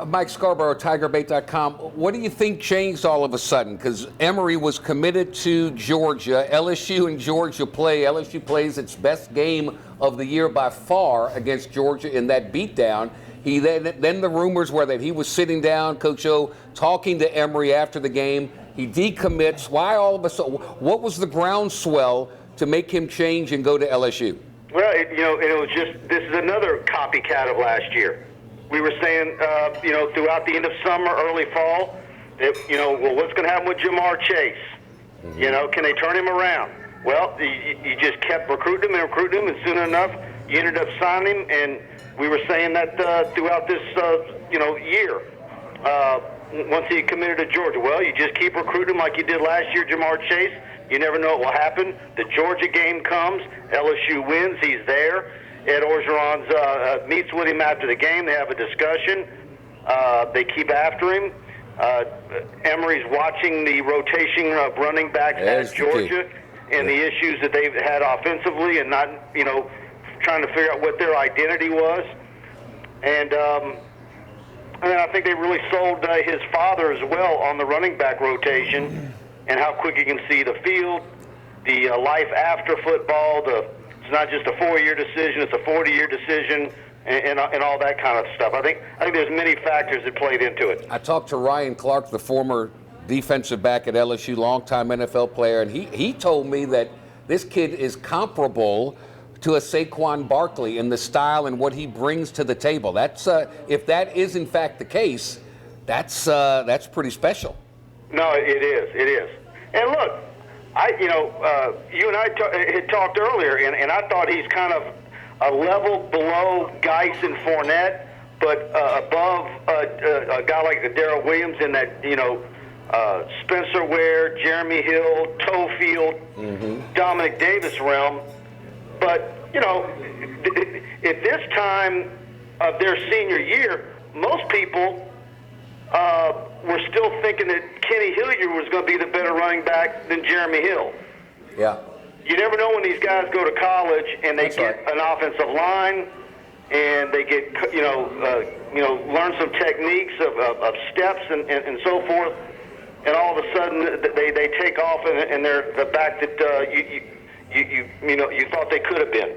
Mike Scarborough, TigerBait.com. What do you think changed all of a sudden? Because Emery was committed to Georgia. LSU and Georgia play. LSU plays its best game of the year by far against Georgia in that beatdown. Then the rumors were that he was sitting down, Coach O, talking to Emery after the game. He decommits. Why all of a sudden? What was the groundswell to make him change and go to LSU? Well, it was just, this is another copycat of last year. We were saying, throughout the end of summer, early fall, that, what's going to happen with Jamar Chase? You know, can they turn him around? Well, you just kept recruiting him, and soon enough, you ended up signing him, and we were saying that throughout this, year. Once he committed to Georgia, well, you just keep recruiting him like you did last year, Jamar Chase. You never know what will happen. The Georgia game comes, LSU wins, he's there. Ed Orgeron's meets with him after the game. They have a discussion. They keep after him. Emory's watching the rotation of running backs at Georgia and the issues that they've had offensively and not, trying to figure out what their identity was. And I think they really sold his father as well on the running back rotation and how quick he can see the field, the life after football. It's not just a 4-year decision; it's a 40-year decision, and all that kind of stuff. I think there's many factors that played into it. I talked to Ryan Clark, the former defensive back at LSU, longtime NFL player, and he told me that this kid is comparable to a Saquon Barkley in the style and what he brings to the table. That's if that is in fact the case, that's pretty special. No, it is. And look, you and I had talked earlier, and I thought he's kind of a level below Geis and Fournette, but above a guy like Darrell Williams in that Spencer Ware, Jeremy Hill, Toefield, Dominic Davis realm. But, at this time of their senior year, most people were still thinking that Kenny Hilliard was going to be the better running back than Jeremy Hill. Yeah. You never know when these guys go to college and they get an offensive line and they get, learn some techniques of steps and so forth, and all of a sudden they take off and they're the back that you thought they could have been.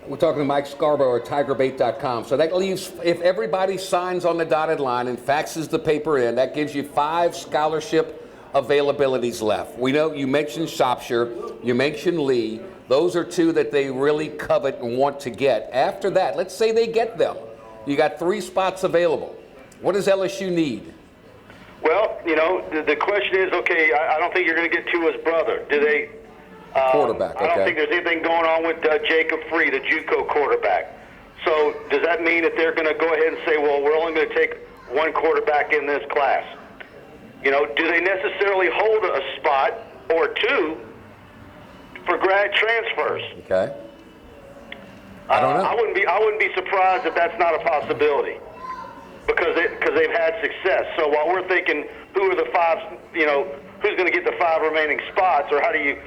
We're talking to Mike Scarborough at TigerBait.com. So that leaves, if everybody signs on the dotted line and faxes the paper in, that gives you 5 scholarship availabilities left. We know you mentioned Shropshire, you mentioned Lee. Those are 2 that they really covet and want to get. After that, let's say they get them. You got 3 spots available. What does LSU need? Well, the question is, okay, I don't think you're going to get to his brother. Do they? Quarterback, okay. I don't think there's anything going on with Jacob Free, the JUCO quarterback. So does that mean that they're going to go ahead and say, well, we're only going to take 1 quarterback in this class? Do they necessarily hold a spot or 2 for grad transfers? Okay. I don't know. I wouldn't be surprised if that's not a possibility because they've had success. So while we're thinking who are the 5, who's going to get the 5 remaining spots, or how do you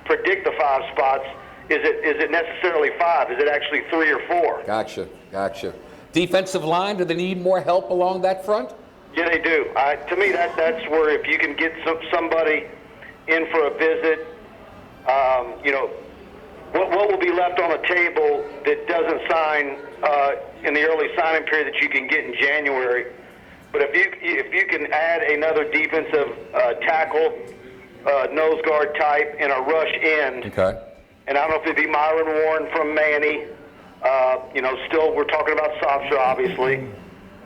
predict the 5 spots? Is it necessarily 5? Is it actually 3 or 4? Gotcha. Defensive line, do they need more help along that front? Yeah, they do. To me, that's where if you can get somebody in for a visit, what will be left on the table that doesn't sign in the early signing period that you can get in January. But if you can add another defensive tackle, nose guard type, and a rush end. Okay. And I don't know if it'd be Myron Warren from Manny. Still we're talking about Shropshire, obviously.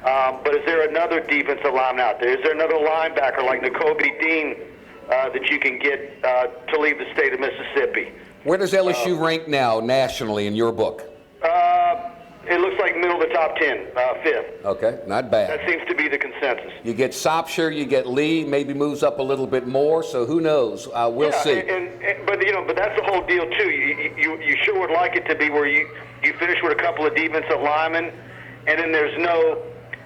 But is there another defensive lineman out there? Is there another linebacker like Nakobe Dean that you can get to leave the state of Mississippi? Where does LSU rank now nationally in your book? It looks like middle of the top 10, 5th. Okay, not bad. That seems to be the consensus. You get Shropshire, you get Lee, maybe moves up a little bit more, so who knows? We'll see. But that's the whole deal, too. You sure would like it to be where you finish with a couple of defensive linemen, and then there's no,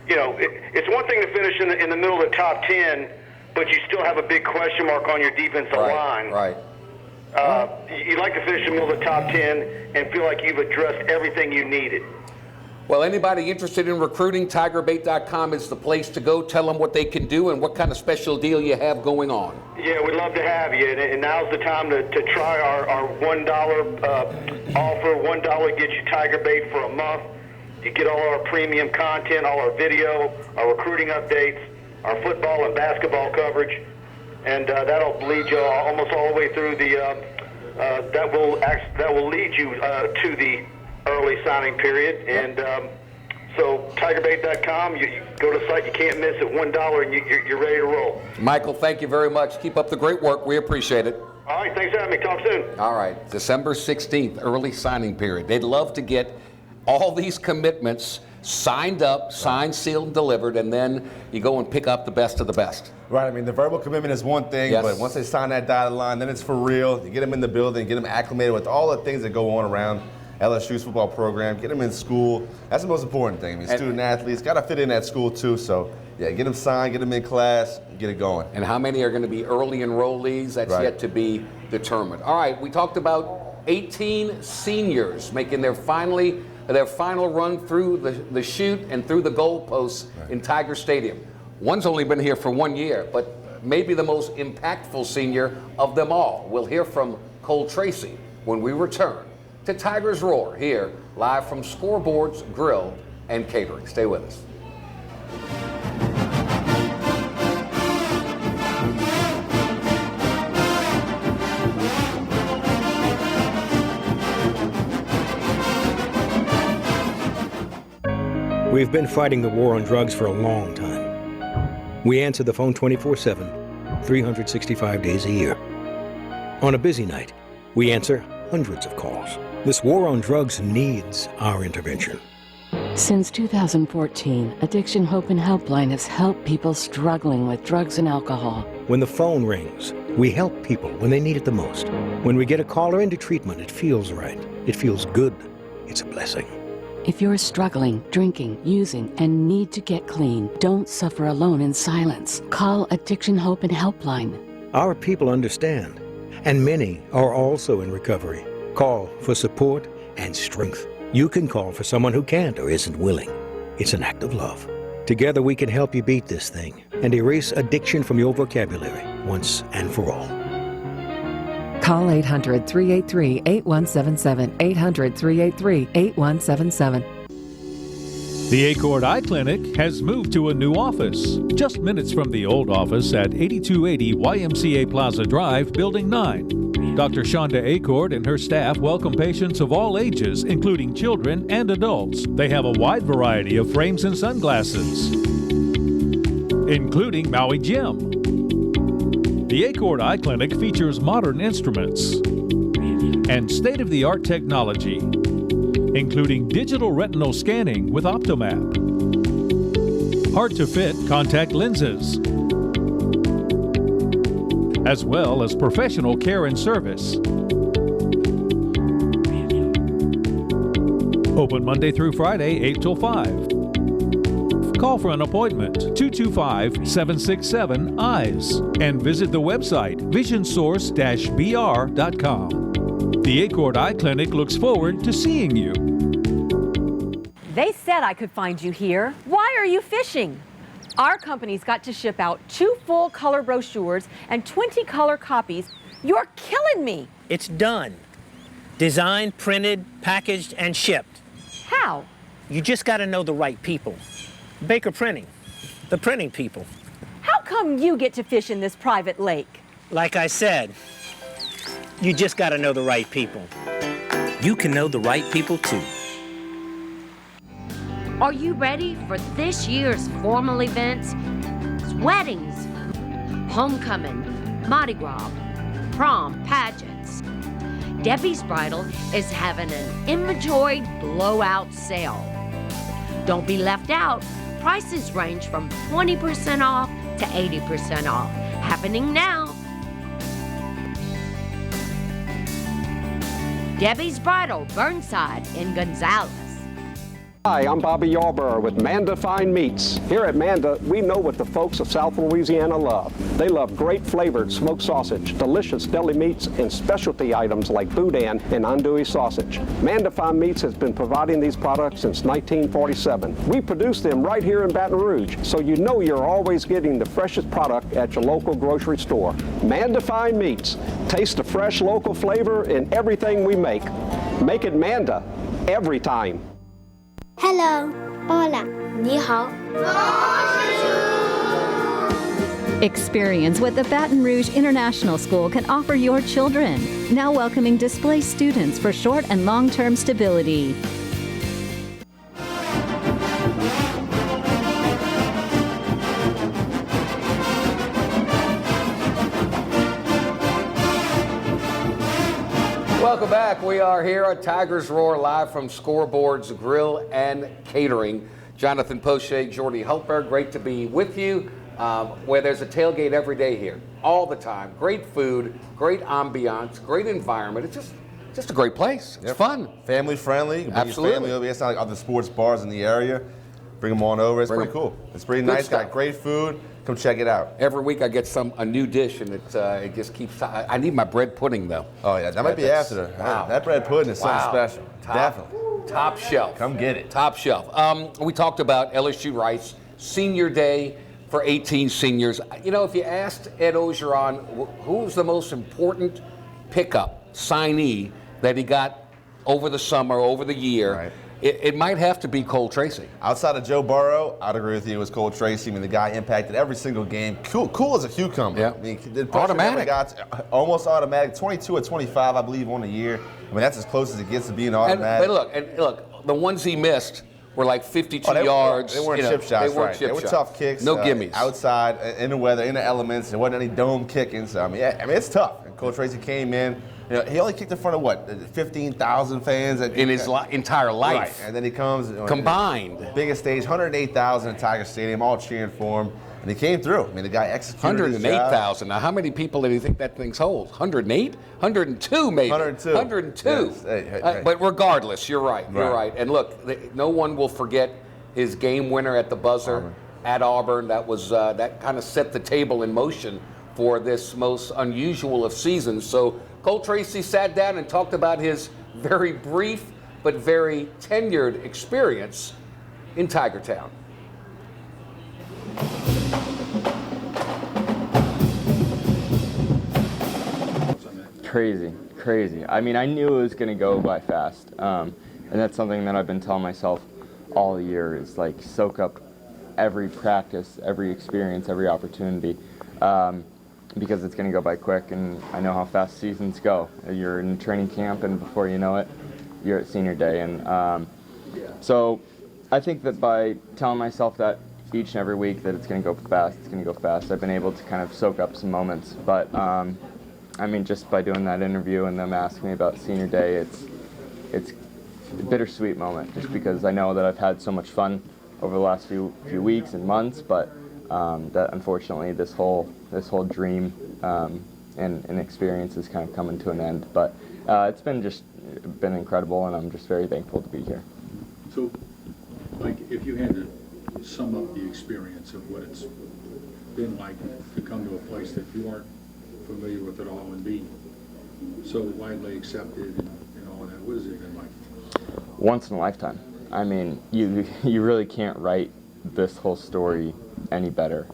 it's one thing to finish in the middle of the top 10, but you still have a big question mark on your defensive line. Right. You'd like to finish in the middle of the top 10 and feel like you've addressed everything you needed. Well, anybody interested in recruiting, TigerBait.com is the place to go. Tell them what they can do and what kind of special deal you have going on. Yeah, we'd love to have you, and now's the time to try our $1 offer. $1 gets you Tiger Bait for a month. You get all our premium content, all our video, our recruiting updates, our football and basketball coverage, and that'll lead you almost all the way through that will lead you to the early signing period, and So tigerbait.com, you go to the site, you can't miss it, $1 and you're ready to roll. Michael, thank you very much. Keep up the great work. We appreciate it. All right, thanks for having me. Talk soon. All right, December 16th, early signing period. They'd love to get all these commitments signed up, signed, sealed, and delivered, and then you go and pick up the best of the best. Right, I mean, the verbal commitment is one thing, Yes. but once they sign that dotted line, then it's for real. You get them in the building, get them acclimated with all the things that go on around LSU's football program, get them in school. That's the most important thing. I mean, student athletes got to fit in at school too, so yeah, get them signed, get them in class, get it going. And how many are going to be early enrollees? That's Right. yet to be determined. All right, we talked about 18 seniors making their final run through the chute and through the goalposts in Tiger Stadium. One's only been here for 1 year, but maybe the most impactful senior of them all. We'll hear from Cole Tracy when we return to Tiger's Roar here, live from Scoreboards Grill and Catering. Stay with us. We've been fighting the war on drugs for a long time. We answer the phone 24/7, 365 days a year. On a busy night, we answer hundreds of calls. This war on drugs needs our intervention. Since 2014, Addiction Hope and Helpline has helped people struggling with drugs and alcohol. When the phone rings, we help people when they need it the most. When we get a caller into treatment, it feels right. It feels good. It's a blessing. If you're struggling, drinking, using, and need to get clean, don't suffer alone in silence. Call Addiction Hope and Helpline. Our people understand, and many are also in recovery. Call for support and strength. You can call for someone who can't or isn't willing. It's an act of love. Together we can help you beat this thing and erase addiction from your vocabulary once and for all. Call 800-383-8177, 800-383-8177. The Accord Eye Clinic has moved to a new office, just minutes from the old office at 8280 YMCA Plaza Drive, Building 9. Dr. Shonda Accord and her staff welcome patients of all ages, including children and adults. They have a wide variety of frames and sunglasses, including Maui Jim. The Accord Eye Clinic features modern instruments and state-of-the-art technology, including digital retinal scanning with Optomap, hard-to-fit contact lenses, as well as professional care and service. Open Monday through Friday, 8 till 5. Call for an appointment, 225-767-EYES, and visit the website, visionsource-br.com. The Accord Eye Clinic looks forward to seeing you. They said I could find you here. Why are you fishing? Our company's got to ship out 2 full color brochures and 20 color copies. You're killing me. It's done. Designed, printed, packaged, and shipped. How? You just got to know the right people. Baker Printing, the printing people. How come you get to fish in this private lake? Like I said, you just got to know the right people. You can know the right people too. Are you ready for this year's formal events? Weddings, homecoming, Mardi Gras, prom, pageants. Debbie's Bridal is having an inventory blowout sale. Don't be left out. Prices range from 20% off to 80% off. Happening now. Debbie's Bridal, Burnside in Gonzales. Hi, I'm Bobby Yarborough with Manda Fine Meats. Here at Manda, we know what the folks of South Louisiana love. They love great flavored smoked sausage, delicious deli meats, and specialty items like boudin and andouille sausage. Manda Fine Meats has been providing these products since 1947. We produce them right here in Baton Rouge, so you know you're always getting the freshest product at your local grocery store. Manda Fine Meats. Taste the fresh local flavor in everything we make. Make it Manda every time. Hello. Hola. 你好. Experience what the Baton Rouge International School can offer your children. Now welcoming displaced students for short and long-term stability. welcome back. We are here at Tigers Roar live from Scoreboards Grill and Catering. Jonathan Poche, Jordy Hultberg, great to be with you. Where there's a tailgate every day here, all the time. Great food, great ambiance, great environment. It's just a great place. It's fun. Family friendly. You can bring your Absolutely. family over. It's not like other sports bars in the area. Bring them on over. It's pretty cool. It's pretty Good nice. stuff. Got great food. Come check it out. Every week I get a new dish, and it just keeps. I need my bread pudding though. Oh yeah, that might be after. Wow. That bread pudding is something Wow. special. Definitely. Top shelf. Come get it. Top shelf. We talked about LSU Rice Senior Day for 18 seniors. You know, if you asked Ed Ogeron who was the most important pickup signee that he got over the summer, over the year, it might have to be Cole Tracy. Outside of Joe Burrow, I'd agree with you. It was Cole Tracy. I mean, the guy impacted every single game. Cool as a cucumber. Yeah. I mean, the pressure Automatic. never got almost automatic. 22 or 25, I believe, on the year. I mean, that's as close as it gets to being automatic. And look, the ones he missed were like 52 they yards. They weren't you know, chip shots, They weren't right? chip They were shots. tough kicks. No gimmies. Outside, in the weather, in the elements. There wasn't any dome kicking. So I mean, it's tough. And Cole Tracy came in. You know, he only kicked in front of what, 15,000 fans in his entire life. Right. And then he comes combined. Biggest stage, 108,000 in Tiger Stadium, all cheering for him. And he came through. I mean, the guy executed his job. 108,000. Now, how many people do you think that thing holds? 108? 102 maybe. 102. 102. Yes. Hey. But regardless, you're right. You're right. And look, no one will forget his game winner at the buzzer at Auburn. That was that kind of set the table in motion for this most unusual of seasons. So Cole Tracy sat down and talked about his very brief but very tenured experience in Tiger Town. Crazy. I mean, I knew it was going to go by fast. And that's something that I've been telling myself all year is like soak up every practice, every experience, every opportunity. Because it's going to go by quick, and I know how fast seasons go. You're in training camp, and before you know it, you're at senior day. And so I think that by telling myself that each and every week that it's going to go fast, I've been able to kind of soak up some moments. But I mean, just by doing that interview and them asking me about senior day, it's a bittersweet moment, just because I know that I've had so much fun over the last few weeks and months, but that unfortunately this whole dream and experience is kind of coming to an end. But it's been incredible, and I'm just very thankful to be here. So, like, if you had to sum up the experience of what it's been like to come to a place that you aren't familiar with at all and be so widely accepted and all that, what has it been like? Once in a lifetime. I mean, you really can't write this whole story any better.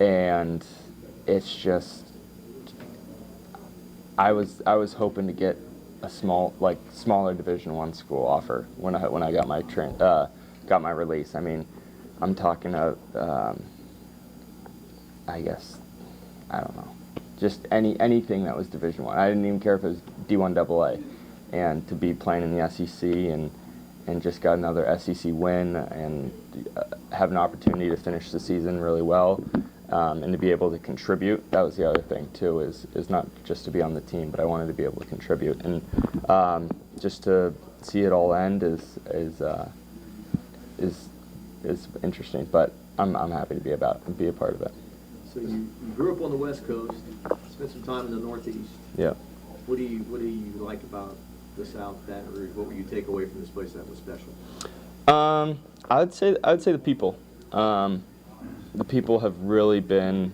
And it's just, I was hoping to get a smaller Division I school offer when I got my release. I mean, I'm talking I guess, I don't know, just anything that was Division I. I didn't even care if it was D1 AA, and to be playing in the SEC and just got another SEC win and have an opportunity to finish the season really well, and to be able to contribute. That was the other thing too, is not just to be on the team, but I wanted to be able to contribute, and just to see it all end is interesting. But I'm happy to be a part of it. So you grew up on the West Coast, spent some time in the Northeast. Yeah. What do you like about the South, Baton Rouge? What would you take away from this place that was special? I would say the people. The people have really been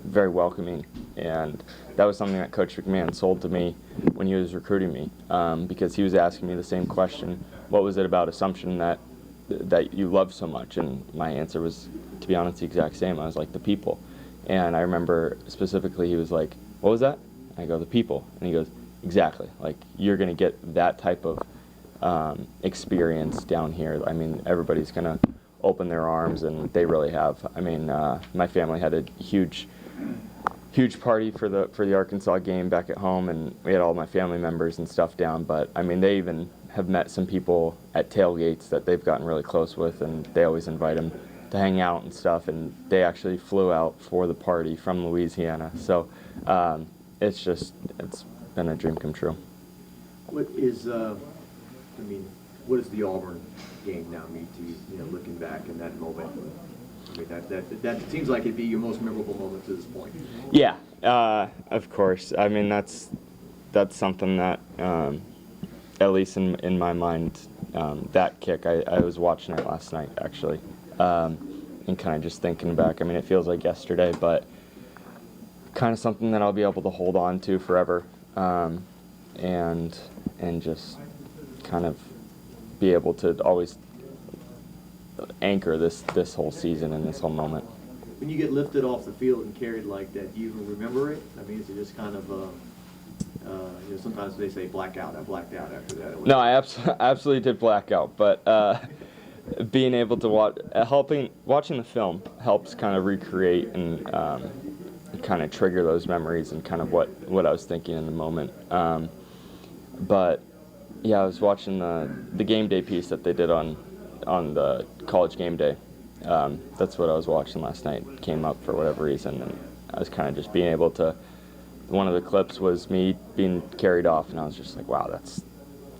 very welcoming, and that was something that Coach McMahon sold to me when he was recruiting me, because he was asking me the same question: what was it about Assumption that you love so much? And my answer was, to be honest, the exact same. I was like, the people. And I remember specifically he was like, what was that? I go, the people. And he goes, exactly. Like, you're going to get that type of experience down here. I mean, everybody's going to open their arms, and they really have. I mean, my family had a huge party for the Arkansas game back at home, and we had all my family members and stuff down. But I mean, they even have met some people at tailgates that they've gotten really close with, and they always invite them to hang out and stuff. And they actually flew out for the party from Louisiana. So it's been a dream come true. What is, what does the Auburn game now mean to you, looking back in that moment? I mean, that seems like it'd be your most memorable moment to this point. Yeah, of course. I mean, that's something that, at least in my mind, that kick, I was watching it last night, actually, and kind of just thinking back. I mean, it feels like yesterday, but kind of something that I'll be able to hold on to forever, and just kind of be able to always anchor this whole season and this whole moment. When you get lifted off the field and carried like that, do you even remember it? I mean, is it just kind of, sometimes they say blackout. I blacked out after that. No, I absolutely did black out, but being able to watching the film helps kind of recreate and kind of trigger those memories and kind of what I was thinking in the moment. But yeah, I was watching the game day piece that they did on the College Game Day. That's what I was watching last night. It came up for whatever reason, and I was kind of just being able to. One of the clips was me being carried off, and I was just like, wow,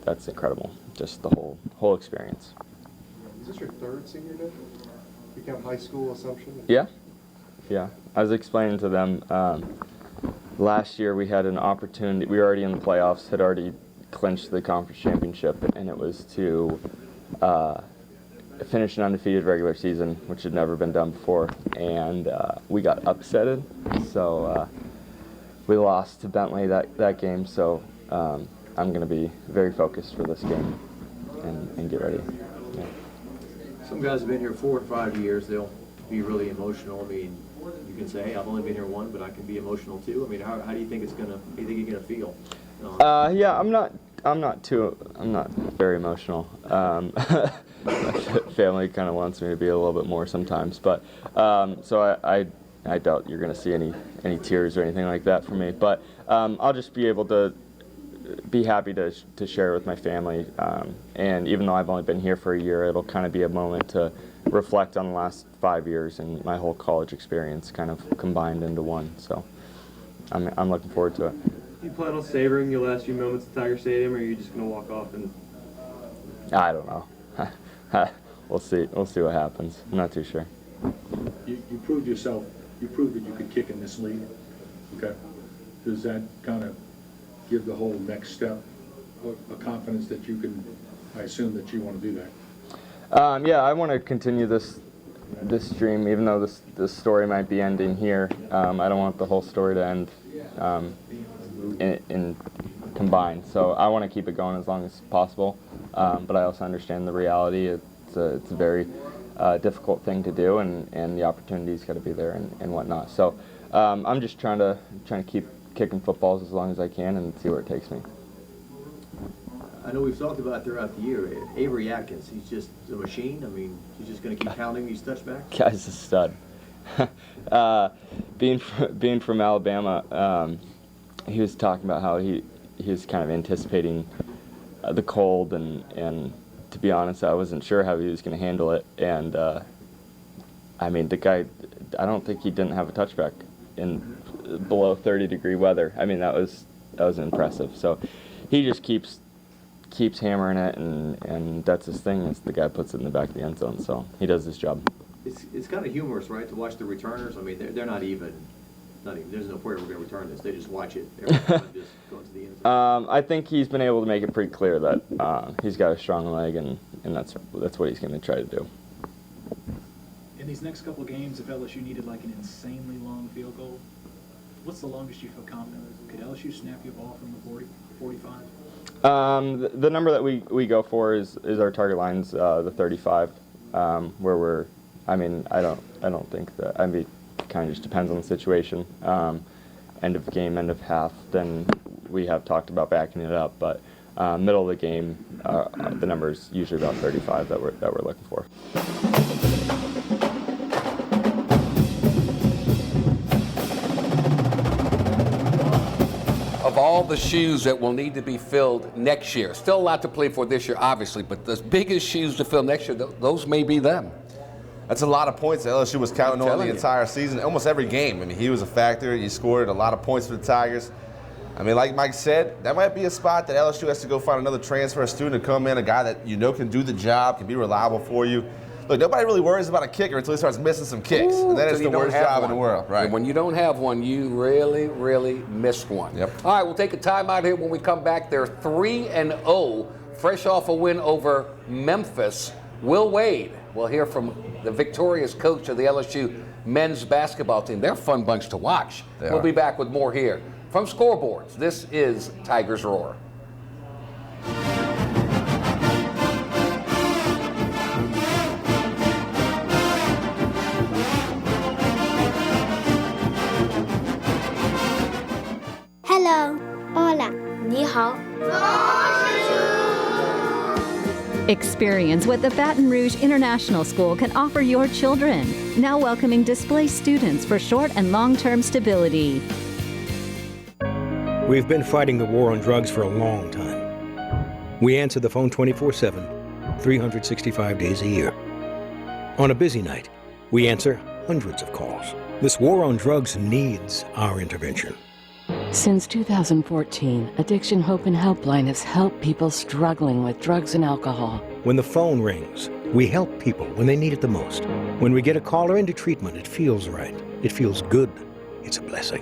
that's incredible. Just the whole experience. Is this your third senior day? Become high school Assumption? Yeah. I was explaining to them last year we had an opportunity. We were already in the playoffs, had already clinched the conference championship, and it was to finish an undefeated regular season, which had never been done before, and we got upsetted. So we lost to Bentley that game. So I'm going to be very focused for this game and get ready. Yeah. Some guys have been here 4 or 5 years. They'll be really emotional. I mean, you can say, hey, I've only been here 1, but I can be emotional too. I mean, how do you think you're gonna feel? Yeah, I'm not very emotional. My family kind of wants me to be a little bit more sometimes, but so I doubt you're gonna see any tears or anything like that from me. But I'll just be able to be happy to share with my family. And even though I've only been here for a year, it'll kind of be a moment to reflect on the last 5 years and my whole college experience kind of combined into one. So I'm looking forward to it. Do you plan on savoring your last few moments at Tiger Stadium, or are you just going to walk off and... I don't know. We'll see. We'll see what happens. I'm not too sure. You proved yourself. You proved that you could kick in this league. Okay. Does that kind of give the whole next step a confidence that you can? I assume that you want to do that. Yeah, I want to continue this stream, even though this story might be ending here. I don't want the whole story to end in combined. So I want to keep it going as long as possible. But I also understand the reality. It's a very difficult thing to do, and the opportunity's got to be there and whatnot. So I'm just trying to keep kicking footballs as long as I can and see where it takes me. I know we've talked about throughout the year, Avery Atkins, he's just a machine. I mean, he's just going to keep pounding these touchbacks. Guy's a stud. Being from Alabama, he was talking about how he was kind of anticipating the cold, and to be honest, I wasn't sure how he was going to handle it. And I mean, the guy, I don't think he didn't have a touchback in below 30-degree weather. I mean, that was impressive. So he just keeps hammering it, and that's his thing. Is the guy puts it in the back of the end zone, so he does his job. It's kind of humorous, right, to watch the returners. I mean, they're not even. There's no point we're going to return this. They just watch it. Every time just go into the end zone. I think he's been able to make it pretty clear that he's got a strong leg, and that's what he's going to try to do. In these next couple of games, if LSU needed like an insanely long field goal, what's the longest you feel confident with? Could LSU snap you a ball from the 40, 45? The number that we go for is our target line's the 35, where we're. I mean, I don't think that. I mean, it kind of just depends on the situation. End of game, end of half, then we have talked about backing it up. But middle of the game, the number is usually about 35 that we're looking for. Of all the shoes that will need to be filled next year, still a lot to play for this year, obviously, but the biggest shoes to fill next year, those may be them. That's a lot of points that LSU was counting on the entire season, almost every game. I mean, he was a factor. He scored a lot of points for the Tigers. I mean, like Mike said, that might be a spot that LSU has to go find another transfer student to come in, a guy that you know can do the job, can be reliable for you. Look, nobody really worries about a kicker until he starts missing some kicks. And then it's the worst job in the world. Right. And when you don't have one, you really, really missed one. Yep. All right, we'll take a timeout here. When we come back, they're 3-0, fresh off a win over Memphis. Will Wade, we'll hear from the victorious coach of the LSU men's basketball team. They're a fun bunch to watch. We'll be back with more here. From Scoreboards, this is Tigers Roar. Hello. Hola. 你好. Experience what the Baton Rouge International School can offer your children. Now welcoming displaced students for short and long-term stability. We've been fighting the war on drugs for a long time. We answer the phone 24/7, 365 days a year. On a busy night, we answer hundreds of calls. This war on drugs needs our intervention. Since 2014, Addiction Hope and Helpline has helped people struggling with drugs and alcohol. When the phone rings, we help people when they need it the most. When we get a caller into treatment, it feels right. It feels good. It's a blessing.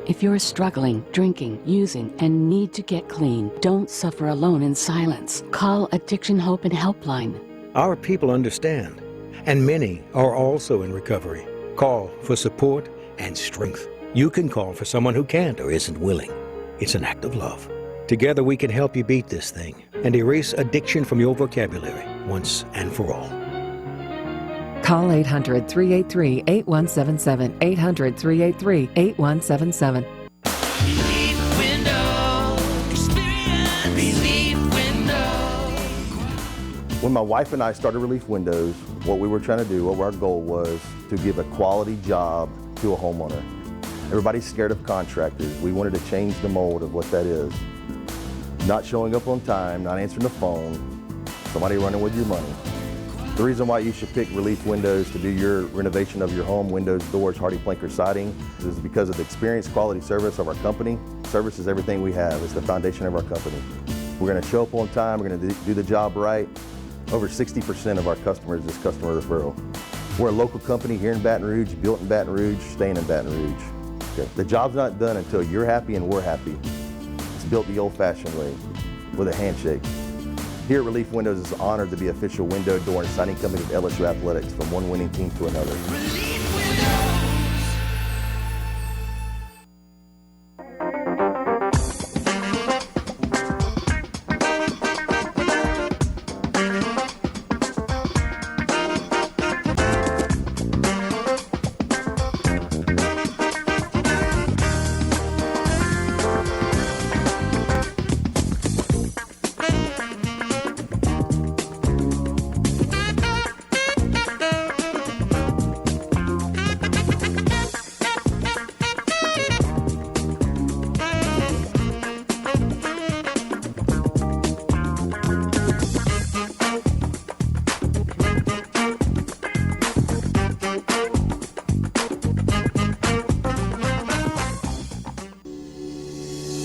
If you're struggling, drinking, using, and need to get clean, don't suffer alone in silence. Call Addiction Hope and Helpline. Our people understand, and many are also in recovery. Call for support and strength. You can call for someone who can't or isn't willing. It's an act of love. Together we can help you beat this thing and erase addiction from your vocabulary once and for all. Call 800-383-8177, 800-383-8177. When my wife and I started Relief Windows, what we were trying to do, what our goal was to give a quality job to a homeowner. Everybody's scared of contractors. We wanted to change the mold of what that is. Not showing up on time, not answering the phone, somebody running with your money. The reason why you should pick Relief Windows to do your renovation of your home, windows, doors, hardy plank, or siding, is because of the experience, quality service of our company. Service is everything we have. It's the foundation of our company. We're going to show up on time. We're going to do the job right. Over 60% of our customers is customer referral. We're a local company here in Baton Rouge, built in Baton Rouge, staying in Baton Rouge. Okay. The job's not done until you're happy and we're happy. It's built the old-fashioned way, with a handshake. Here at Relief Windows is honored to be official window, door, and siding company of LSU Athletics, from one winning team to another.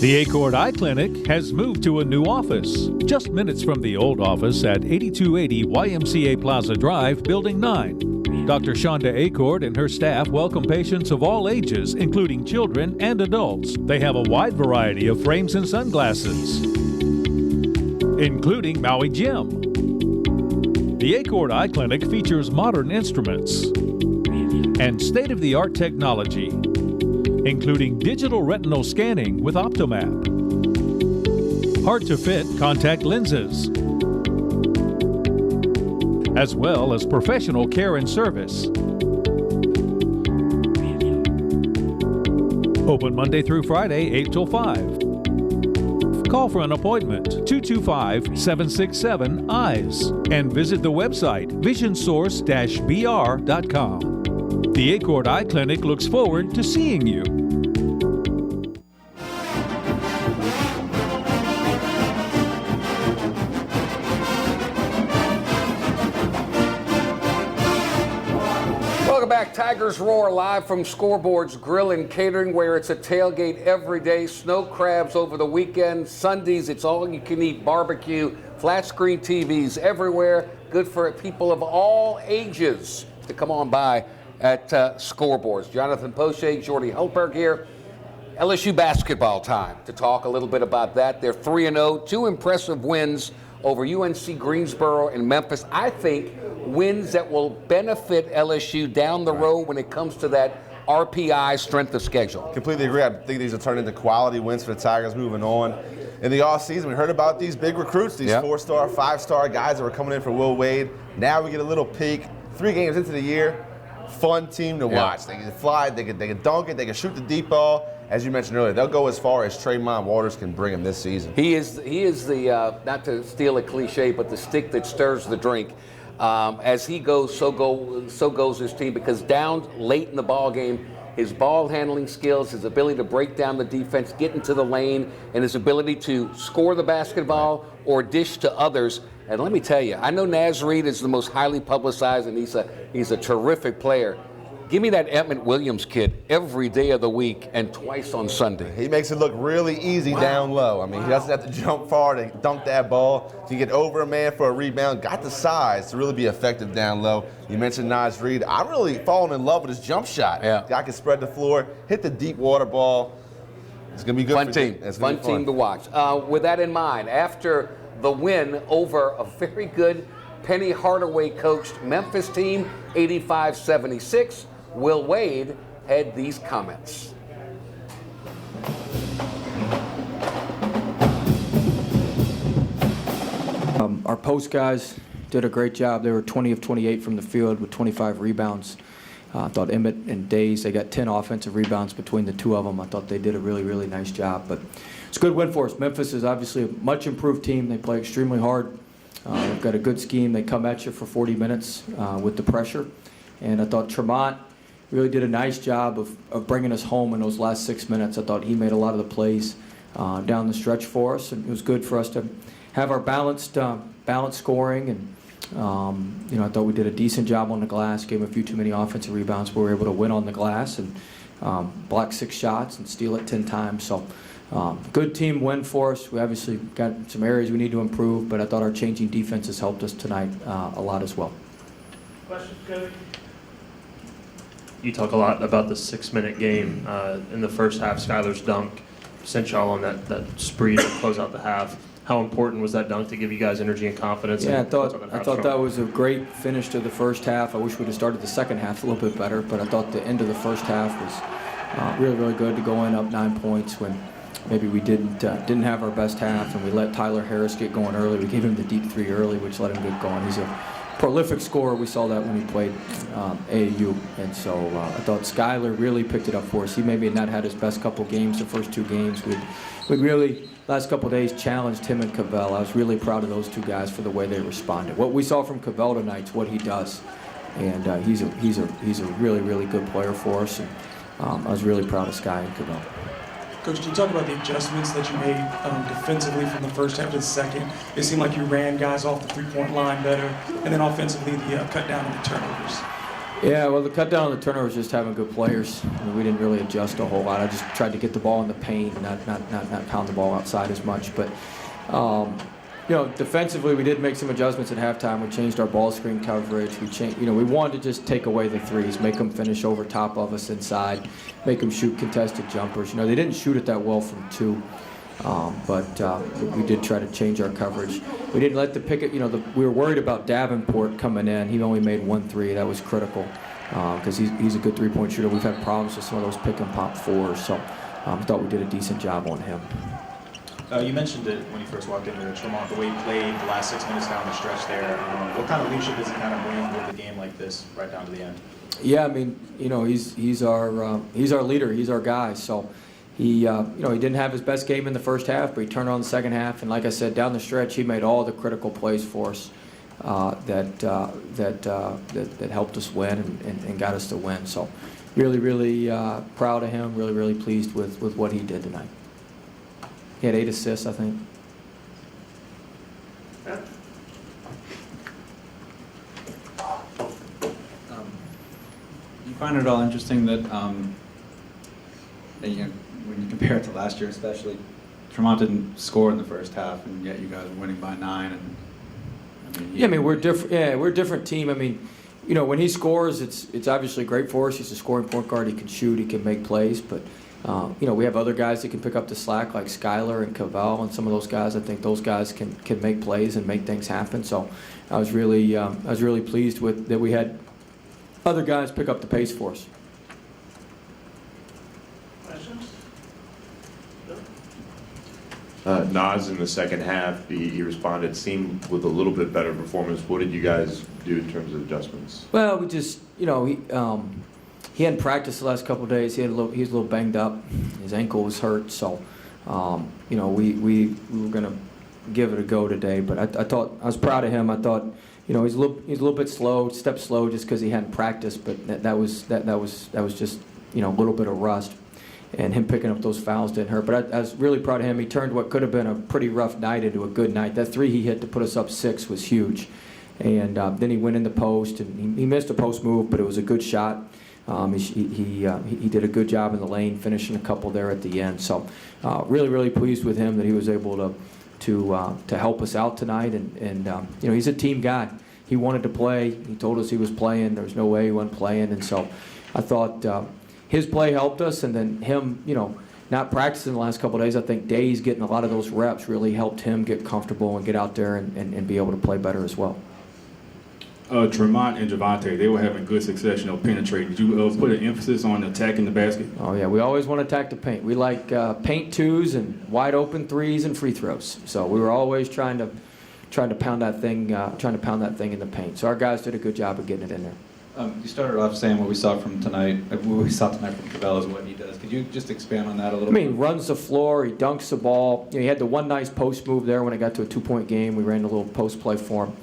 The Acord Eye Clinic has moved to a new office, just minutes from the old office at 8280 YMCA Plaza Drive, Building 9. Dr. Shonda Acord and her staff welcome patients of all ages, including children and adults. They have a wide variety of frames and sunglasses, including Maui Jim. The Acord Eye Clinic features modern instruments and state-of-the-art technology, including digital retinal scanning with Optomap, hard-to-fit contact lenses, as well as professional care and service. Open Monday through Friday, 8 till 5. Call for an appointment, 225-767-EYES, and visit the website, visionsource-br.com. The Acord Eye Clinic looks forward to seeing you. back. Tigers Roar live from Scoreboard's Grill and Catering, where it's a tailgate every day. Snow crabs over the weekend. Sundays, it's all you can eat barbecue. Flat screen TVs everywhere. Good for people of all ages to come on by at Scoreboards. Jonathan Poche, Jordy Hultberg here. LSU basketball time to talk a little bit about that. They're 3-0, 2 impressive wins over UNC Greensboro and Memphis. I think wins that will benefit LSU down the road when it comes to that RPI strength of schedule. Completely agree. I think these will turn into quality wins for the Tigers moving on. In the offseason, we heard about these big recruits, these 4-star, 5-star guys that were coming in for Will Wade. Now we get a little peek. 3 games into the year, fun team to watch. They can fly, they can dunk it, they can shoot the deep ball. As you mentioned earlier, they'll go as far as Tremont Waters can bring them this season. He is the, not to steal a cliche, but the stick that stirs the drink. As he goes, so goes his team, because down late in the ball game, his ball handling skills, his ability to break down the defense, get into the lane, and his ability to score the basketball or dish to others. And let me tell you, I know Naz Reid is the most highly publicized, and he's a terrific player. Give me that Edmund Williams kid every day of the week and twice on Sunday. He makes it look really easy down low. I mean, he doesn't have to jump far to dunk that ball. To get over a man for a rebound, got the size to really be effective down low. You mentioned Naz Reid. I'm really falling in love with his jump shot. Yeah. Guy can spread the floor, hit the deep water ball. It's going to be good fun for team. It's Fun team to watch. With that in mind, after the win over a very good Penny Hardaway coached Memphis team, 85-76, Will Wade had these comments. Our post guys did a great job. They were 20 of 28 from the field with 25 rebounds. I thought Emmett and Days, they got 10 offensive rebounds between the two of them. I thought they did a really, really nice job. But it's a good win for us. Memphis is obviously a much improved team. They play extremely hard. They've got a good scheme. They come at you for 40 minutes with the pressure. And I thought Tremont really did a nice job of bringing us home in those last 6 minutes. I thought he made a lot of the plays down the stretch for us, and it was good for us to have our balanced scoring. And I thought we did a decent job on the glass. Gave him a few too many offensive rebounds, but we were able to win on the glass and block 6 shots and steal it 10 times. So good team win for us. We obviously got some areas we need to improve, but I thought our changing defenses helped us tonight a lot as well. Question, Cody? You talk a lot about the 6-minute game. In the first half, Skylar's dunk sent y'all on that spree to close out the half. How important was that dunk to give you guys energy and confidence? Yeah, I thought that was a great finish to the first half. I wish we'd have started the second half a little bit better, but I thought the end of the first half was really, really good to go in up 9 points when maybe we didn't have our best half, and we let Tyler Harris get going early. We gave him the deep 3 early, which let him get going. He's a prolific scorer. We saw that when he played AAU, and so I thought Skylar really picked it up for us. He maybe not had his best couple games, the first 2 games. We'd really, last couple of days, challenged him and Cavell. I was really proud of those 2 guys for the way they responded. What we saw from Cavell tonight is what he does, and he's a really, really good player for us. And I was really proud of Sky and Cavell. Coach, can you talk about the adjustments that you made defensively from the first half to the second? It seemed like you ran guys off the three-point line better, and then offensively, the cut down on the turnovers. Yeah, well, the cut down on the turnovers just having good players. I mean, we didn't really adjust a whole lot. I just tried to get the ball in the paint and not pound the ball outside as much. But defensively, we did make some adjustments at halftime. We changed our ball screen coverage. We wanted to just take away the threes, make them finish over top of us inside, make them shoot contested jumpers. They didn't shoot it that well from 2, but we did try to change our coverage. We didn't let the picket. We were worried about Davenport coming in. He only made 1 3. That was critical because he's a good 3-point shooter. We've had problems with some of those pick and pop 4s, so I thought we did a decent job on him. You mentioned it when you first walked in with Tremont, the way he played the last 6 minutes down the stretch there. What kind of leadership does he kind of bring with a game like this right down to the end? Yeah, I mean, he's our leader. He's our guy. So he didn't have his best game in the first half, but he turned on the second half. And like I said, down the stretch, he made all the critical plays for us that helped us win and got us to win. So really, really proud of him. Really, really pleased with what he did tonight. He had 8 assists, I think. You find it at all interesting that, you know, when you compare it to last year especially, Tremont didn't score in the first half, and yet you guys were winning by 9. And I mean, Yeah, I mean, we're different. Yeah, we're a different team. I mean, you know, when he scores, it's obviously great for us. He's a scoring point guard. He can shoot. He can make plays. But you know, we have other guys that can pick up the slack, like Skylar and Cavell, and some of those guys. I think those guys can make plays and make things happen. So I was really pleased with that we had other guys pick up the pace for us. Nas in the second half, he responded, seemed with a little bit better performance. What did you guys do in terms of adjustments? Well, we just, you know, he hadn't practiced the last couple of days. He was a little banged up. His ankle was hurt, so you know, we were gonna give it a go today. But I thought I was proud of him. I thought, you know, he's a little bit slow, step slow, just because he hadn't practiced. But that was just, you know, a little bit of rust. And him picking up those fouls didn't hurt. But I was really proud of him. He turned what could have been a pretty rough night into a good night. That 3 he hit to put us up 6 was huge. And then he went in the post, and he missed a post move, but it was a good shot. He did a good job in the lane, finishing a couple there at the end. So really pleased with him that he was able to help us out tonight. And you know, he's a team guy. He wanted to play. He told us he was playing. There was no way he wasn't playing. And so I thought his play helped us, and then him, you know, not practicing the last couple of days. I think Days getting a lot of those reps really helped him get comfortable and get out there and be able to play better as well. Tremont and Javante, they were having good success, you know, penetrating. Did you put an emphasis on attacking the basket? Oh yeah, we always want to attack the paint. We like paint 2s and wide open 3s and free throws. So we were always trying to pound that thing, in the paint. So our guys did a good job of getting it in there. You started off saying what we saw tonight from Cavell is what he does. Could you just expand on that a little bit? I mean, he runs the floor, he dunks the ball. You know, he had the one nice post move there when it got to a 2-point game. We ran a little post play for him.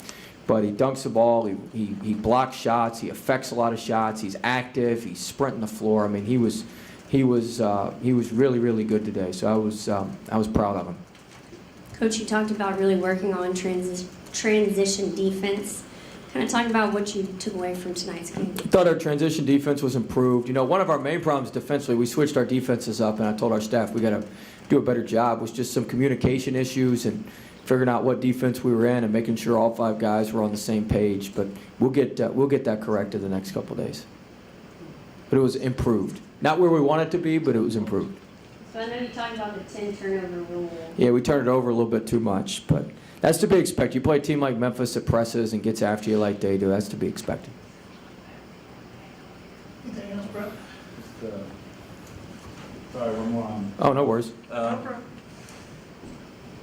But he dunks the ball, he blocks shots, he affects a lot of shots, he's active, he's sprinting the floor. I mean, he was really good today. So I was proud of him. Coach, you talked about really working on transition defense. Kind of talk about what you took away from tonight's game. I thought our transition defense was improved. You know, one of our main problems defensively, we switched our defenses up, and I told our staff we got to do a better job. Was just some communication issues and figuring out what defense we were in and making sure all 5 guys were on the same page. But we'll get that corrected the next couple of days. But it was improved. Not where we want it to be, but it was improved. So I know you talked about the 10 turnover rule. Yeah, we turned it over a little bit too much, but that's to be expected. You play a team like Memphis that presses and gets after you like they do. That's to be expected. Anything else, bro? Sorry, one more on. Oh, no worries.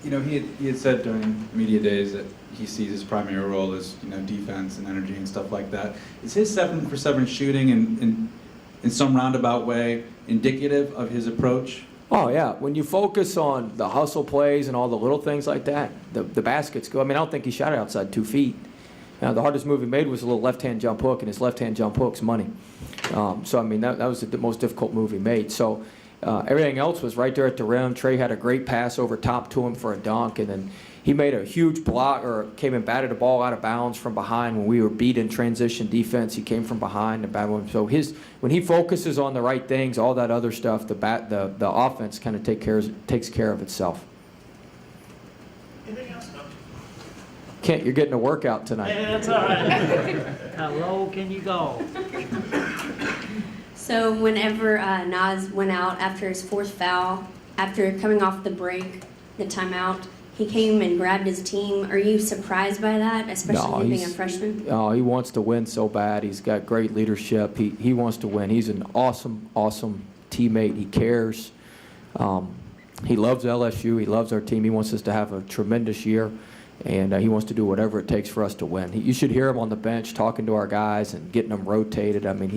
You know, he had said during media days that he sees his primary role as, you know, defense and energy and stuff like that. Is his 7-for-7 shooting in some roundabout way indicative of his approach? Oh, yeah. When you focus on the hustle plays and all the little things like that, the baskets go. I mean, I don't think he shot it outside 2 feet. The hardest move he made was a little left-hand jump hook, and his left-hand jump hook's money. So, I mean, that was the most difficult move he made. So everything else was right there at the rim. Trey had a great pass over top to him for a dunk, and then he made a huge block, or came and batted the ball out of bounds from behind when we were beat in transition defense. He came from behind and batted him. So when he focuses on the right things, all that other stuff, the offense kind of takes care of itself. Anything else, Coach? Kent, you're getting a workout tonight. Yeah, that's all right. How low can you go? So whenever Nas went out after his 4th foul, after coming off the break, the timeout, he came and grabbed his team. Are you surprised by that, especially him being a freshman? Oh, he wants to win so bad. He's got great leadership. He wants to win. He's an awesome teammate. He cares. He loves LSU. He loves our team. He wants us to have a tremendous year, and he wants to do whatever it takes for us to win. You should hear him on the bench talking to our guys and getting them rotated. I mean,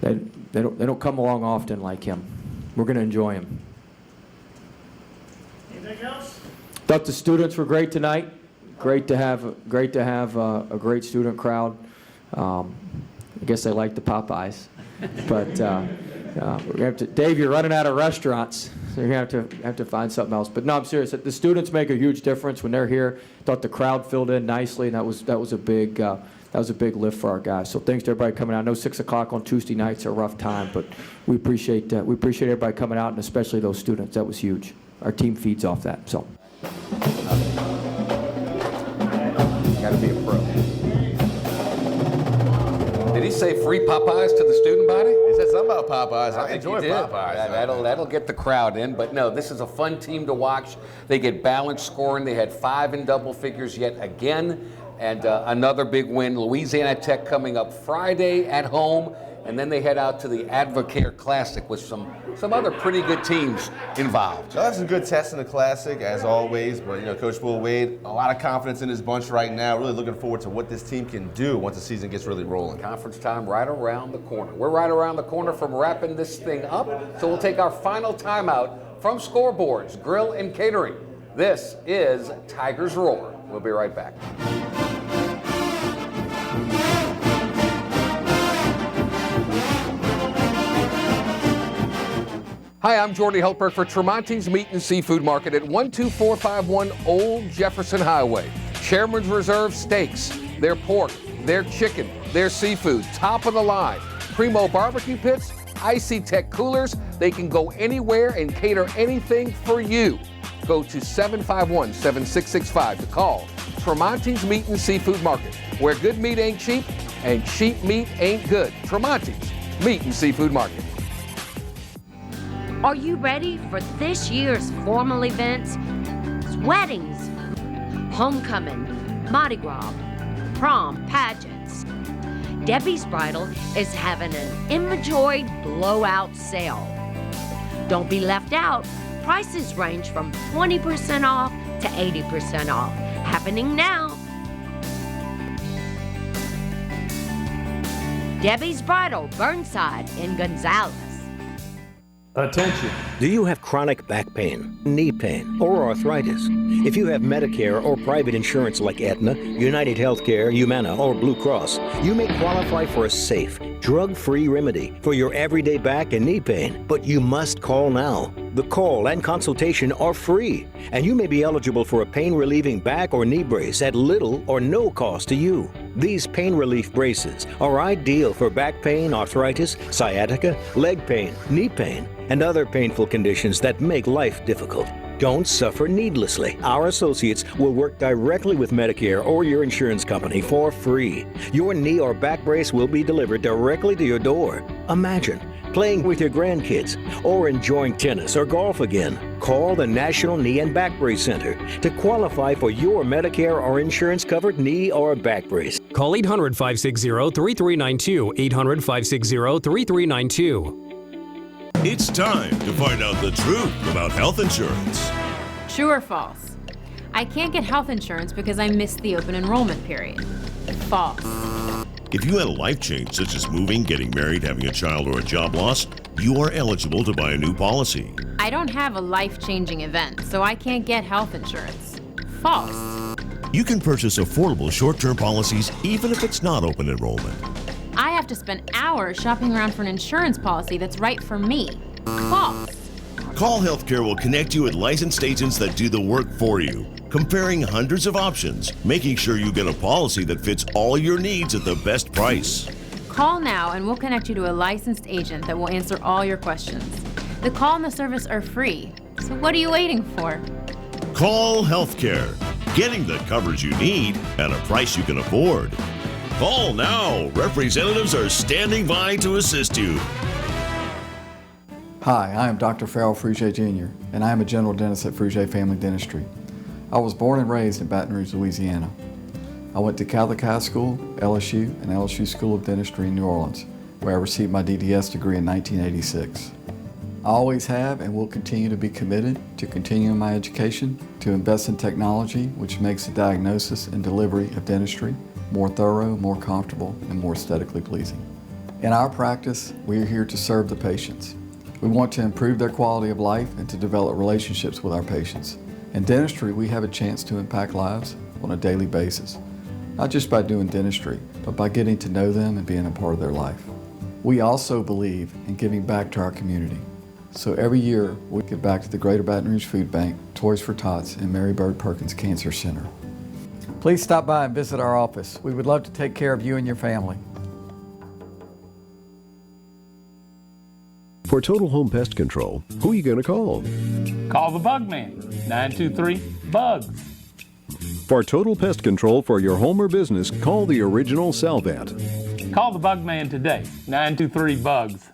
they don't come along often like him. We're going to enjoy him. Anything else? Thought the students were great tonight. Great to have a great student crowd. I guess they like the Popeyes, but we're gonna have to. Dave, you're running out of restaurants, so you're gonna have to find something else. But no, I'm serious. The students make a huge difference when they're here. Thought the crowd filled in nicely, and that was a big that was a big lift for our guys. So thanks to everybody coming out. I know 6 o'clock on Tuesday nights are a rough time, but we appreciate everybody coming out, and especially those students. That was huge. Our team feeds off that. So. Got to be a pro. Did he say free Popeyes to the student body? He said something about Popeyes. I think enjoy he did. Popeyes. That'll get the crowd in. But no, this is a fun team to watch. They get balanced scoring. They had 5 in double figures yet again. And another big win. Louisiana Tech coming up Friday at home. And then they head out to the Advocare Classic with some other pretty good teams involved. That's a good test in the Classic, as always. But, Coach Will Wade, a lot of confidence in his bunch right now. Really looking forward to what this team can do once the season gets really rolling. Conference time right around the corner. We're right around the corner from wrapping this thing up. So we'll take our final timeout from Scoreboards, Grill and Catering. This is Tigers Roar. We'll be right back. Hi, I'm Jordy Helper for Tremonti's Meat and Seafood Market at 12451 Old Jefferson Highway. Chairman's Reserve steaks, their pork, their chicken, their seafood, top of the line. Primo barbecue pits, Icy Tech coolers. They can go anywhere and cater anything for you. Go to 751-7665 to call Tremonti's Meat and Seafood Market, where good meat ain't cheap and cheap meat ain't good. Tremonti's Meat and Seafood Market. Are you ready for this year's formal events? Weddings, homecoming, Mardi Gras, prom, pageants. Debbie's Bridal is having an Inventory blowout sale. Don't be left out. Prices range from 20% off to 80% off. Happening now. Debbie's Bridal, Burnside in Gonzales. Attention. Do you have chronic back pain, knee pain, or arthritis? If you have Medicare or private insurance like Aetna, United Healthcare, Humana, or Blue Cross, you may qualify for a safe, drug-free remedy for your everyday back and knee pain. But you must call now. The call and consultation are free, and you may be eligible for a pain-relieving back or knee brace at little or no cost to you. These pain relief braces are ideal for back pain, arthritis, sciatica, leg pain, knee pain, and other painful conditions that make life difficult. Don't suffer needlessly. Our associates will work directly with Medicare or your insurance company for free. Your knee or back brace will be delivered directly to your door. Imagine playing with your grandkids or enjoying tennis or golf again. Call the National Knee and Back Brace Center to qualify for your Medicare or insurance-covered knee or back brace. Call 800-560-3392, 800-560-3392. It's time to find out the truth about health insurance. True or false? I can't get health insurance because I missed the open enrollment period. False. If you had a life change such as moving, getting married, having a child, or a job loss, you are eligible to buy a new policy. I don't have a life-changing event, so I can't get health insurance. False. You can purchase affordable short-term policies even if it's not open enrollment. I have to spend hours shopping around for an insurance policy that's right for me. False. Call Healthcare will connect you with licensed agents that do the work for you, comparing hundreds of options, making sure you get a policy that fits all your needs at the best price. Call now and we'll connect you to a licensed agent that will answer all your questions. The call and the service are free, so what are you waiting for? Call Healthcare, getting the coverage you need at a price you can afford. Call now. Representatives are standing by to assist you. Hi, I am Dr. Farrell Frugier Jr., and I am a general dentist at Frugier Family Dentistry. I was born and raised in Baton Rouge, Louisiana. I went to Catholic High School, LSU, and LSU School of Dentistry in New Orleans, where I received my DDS degree in 1986. I always have and will continue to be committed to continuing my education, to invest in technology which makes the diagnosis and delivery of dentistry more thorough, more comfortable, and more aesthetically pleasing. In our practice, we are here to serve the patients. We want to improve their quality of life and to develop relationships with our patients. In dentistry, we have a chance to impact lives on a daily basis, not just by doing dentistry, but by getting to know them and being a part of their life. We also believe in giving back to our community. So every year, we give back to the Greater Baton Rouge Food Bank, Toys for Tots, and Mary Bird Perkins Cancer Center. Please stop by and visit our office. We would love to take care of you and your family. For Total Home Pest Control, who are you going to call? Call the Bug Man, 923-BUGS. For total pest control for your home or business, call the original Salvat. Call the Bug Man today, 923-BUGS.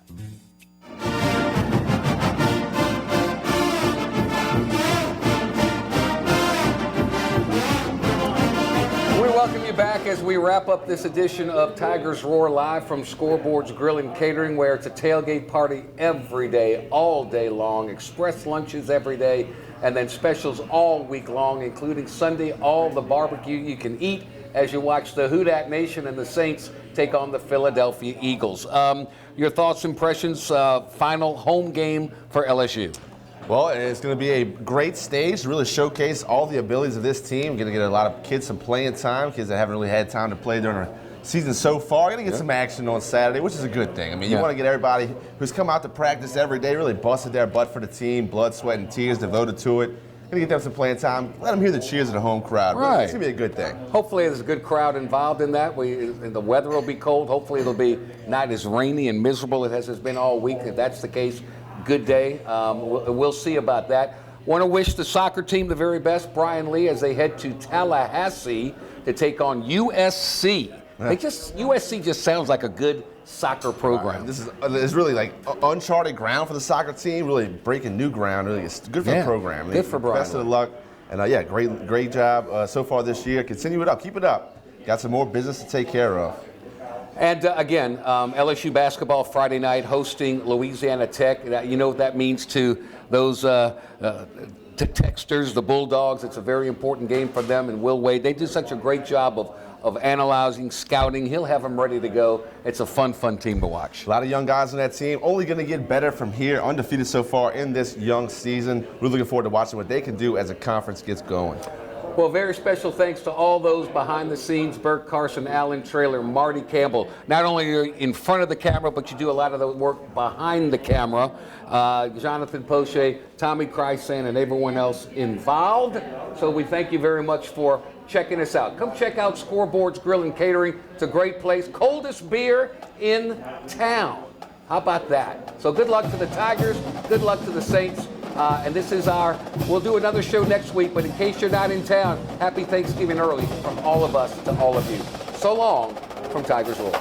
We welcome you back as we wrap up this edition of Tigers Roar live from Scoreboard's Grill and Catering, where it's a tailgate party every day, all day long, express lunches every day, and then specials all week long, including Sunday, all the barbecue you can eat as you watch the Who Dat Nation and the Saints take on the Philadelphia Eagles. Your thoughts, impressions, final home game for LSU? Well, it's going to be a great stage to really showcase all the abilities of this team. We're going to get a lot of kids some playing time, kids that haven't really had time to play during the season so far. Going to get some action on Saturday, which is a good thing. I mean, you want to get everybody who's come out to practice every day, really busted their butt for the team, blood, sweat, and tears devoted to it. Going to get them some playing time. Let them hear the cheers of the home crowd. Right. It's going to be a good thing. Hopefully there's a good crowd involved in that. And the weather will be cold. Hopefully it'll be not as rainy and miserable as it's been all week. If that's the case, good day. We'll see about that. Want to wish the soccer team the very best, Brian Lee, as they head to Tallahassee to take on USC. USC just sounds like a good soccer program. This is really like uncharted ground for the soccer team, really breaking new ground. Really, it's good for the program. Good for Brian. Best of luck. And great job so far this year. Continue it up. Keep it up. Got some more business to take care of. And again, LSU basketball Friday night hosting Louisiana Tech. You know what that means to those Texters, the Bulldogs. It's a very important game for them. And Will Wade, they do such a great job of analyzing, scouting. He'll have them ready to go. It's a fun team to watch. A lot of young guys on that team. Only going to get better from here. Undefeated so far in this young season. We're looking forward to watching what they can do as the conference gets going. Well, very special thanks to all those behind the scenes, Bert Carson, Alan Traylor, Marty Campbell. Not only are you in front of the camera, but you do a lot of the work behind the camera. Jonathan Poche, Tommy Krysan, and everyone else involved. So we thank you very much for checking us out. Come check out Scoreboard's Grill and Catering. It's a great place. Coldest beer in town. How about that? So good luck to the Tigers. Good luck to the Saints. And this is we'll do another show next week, but in case you're not in town, happy Thanksgiving early from all of us to all of you. So long from Tigers Roar.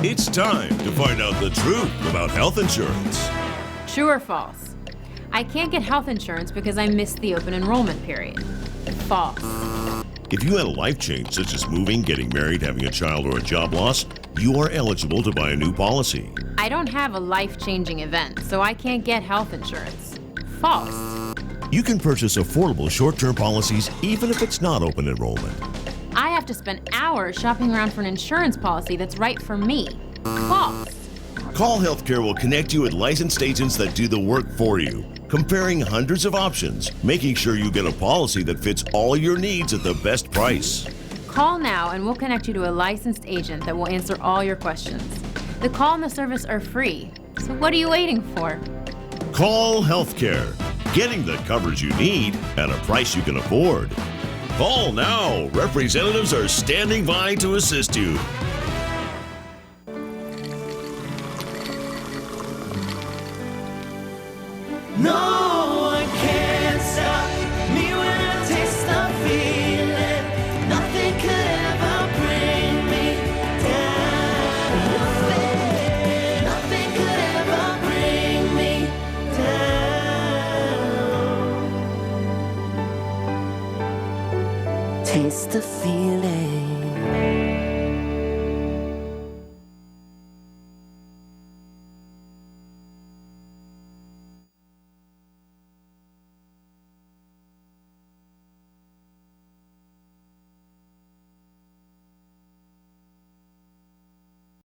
It's time to find out the truth about health insurance. True or false? I can't get health insurance because I missed the open enrollment period. False. If you had a life change, such as moving, getting married, having a child, or a job loss, you are eligible to buy a new policy. I don't have a life-changing event, so I can't get health insurance. False. You can purchase affordable short-term policies even if it's not open enrollment. I have to spend hours shopping around for an insurance policy that's right for me. False. Call Healthcare will connect you with licensed agents that do the work for you, comparing hundreds of options, making sure you get a policy that fits all your needs at the best price. Call now and we'll connect you to a licensed agent that will answer all your questions. The call and the service are free, so what are you waiting for? Call Healthcare, getting the coverage you need at a price you can afford. Call now. Representatives are standing by to assist you. No one can stop me when I taste the feeling. Nothing could ever bring me down. Nothing could ever bring me down. Taste the feeling.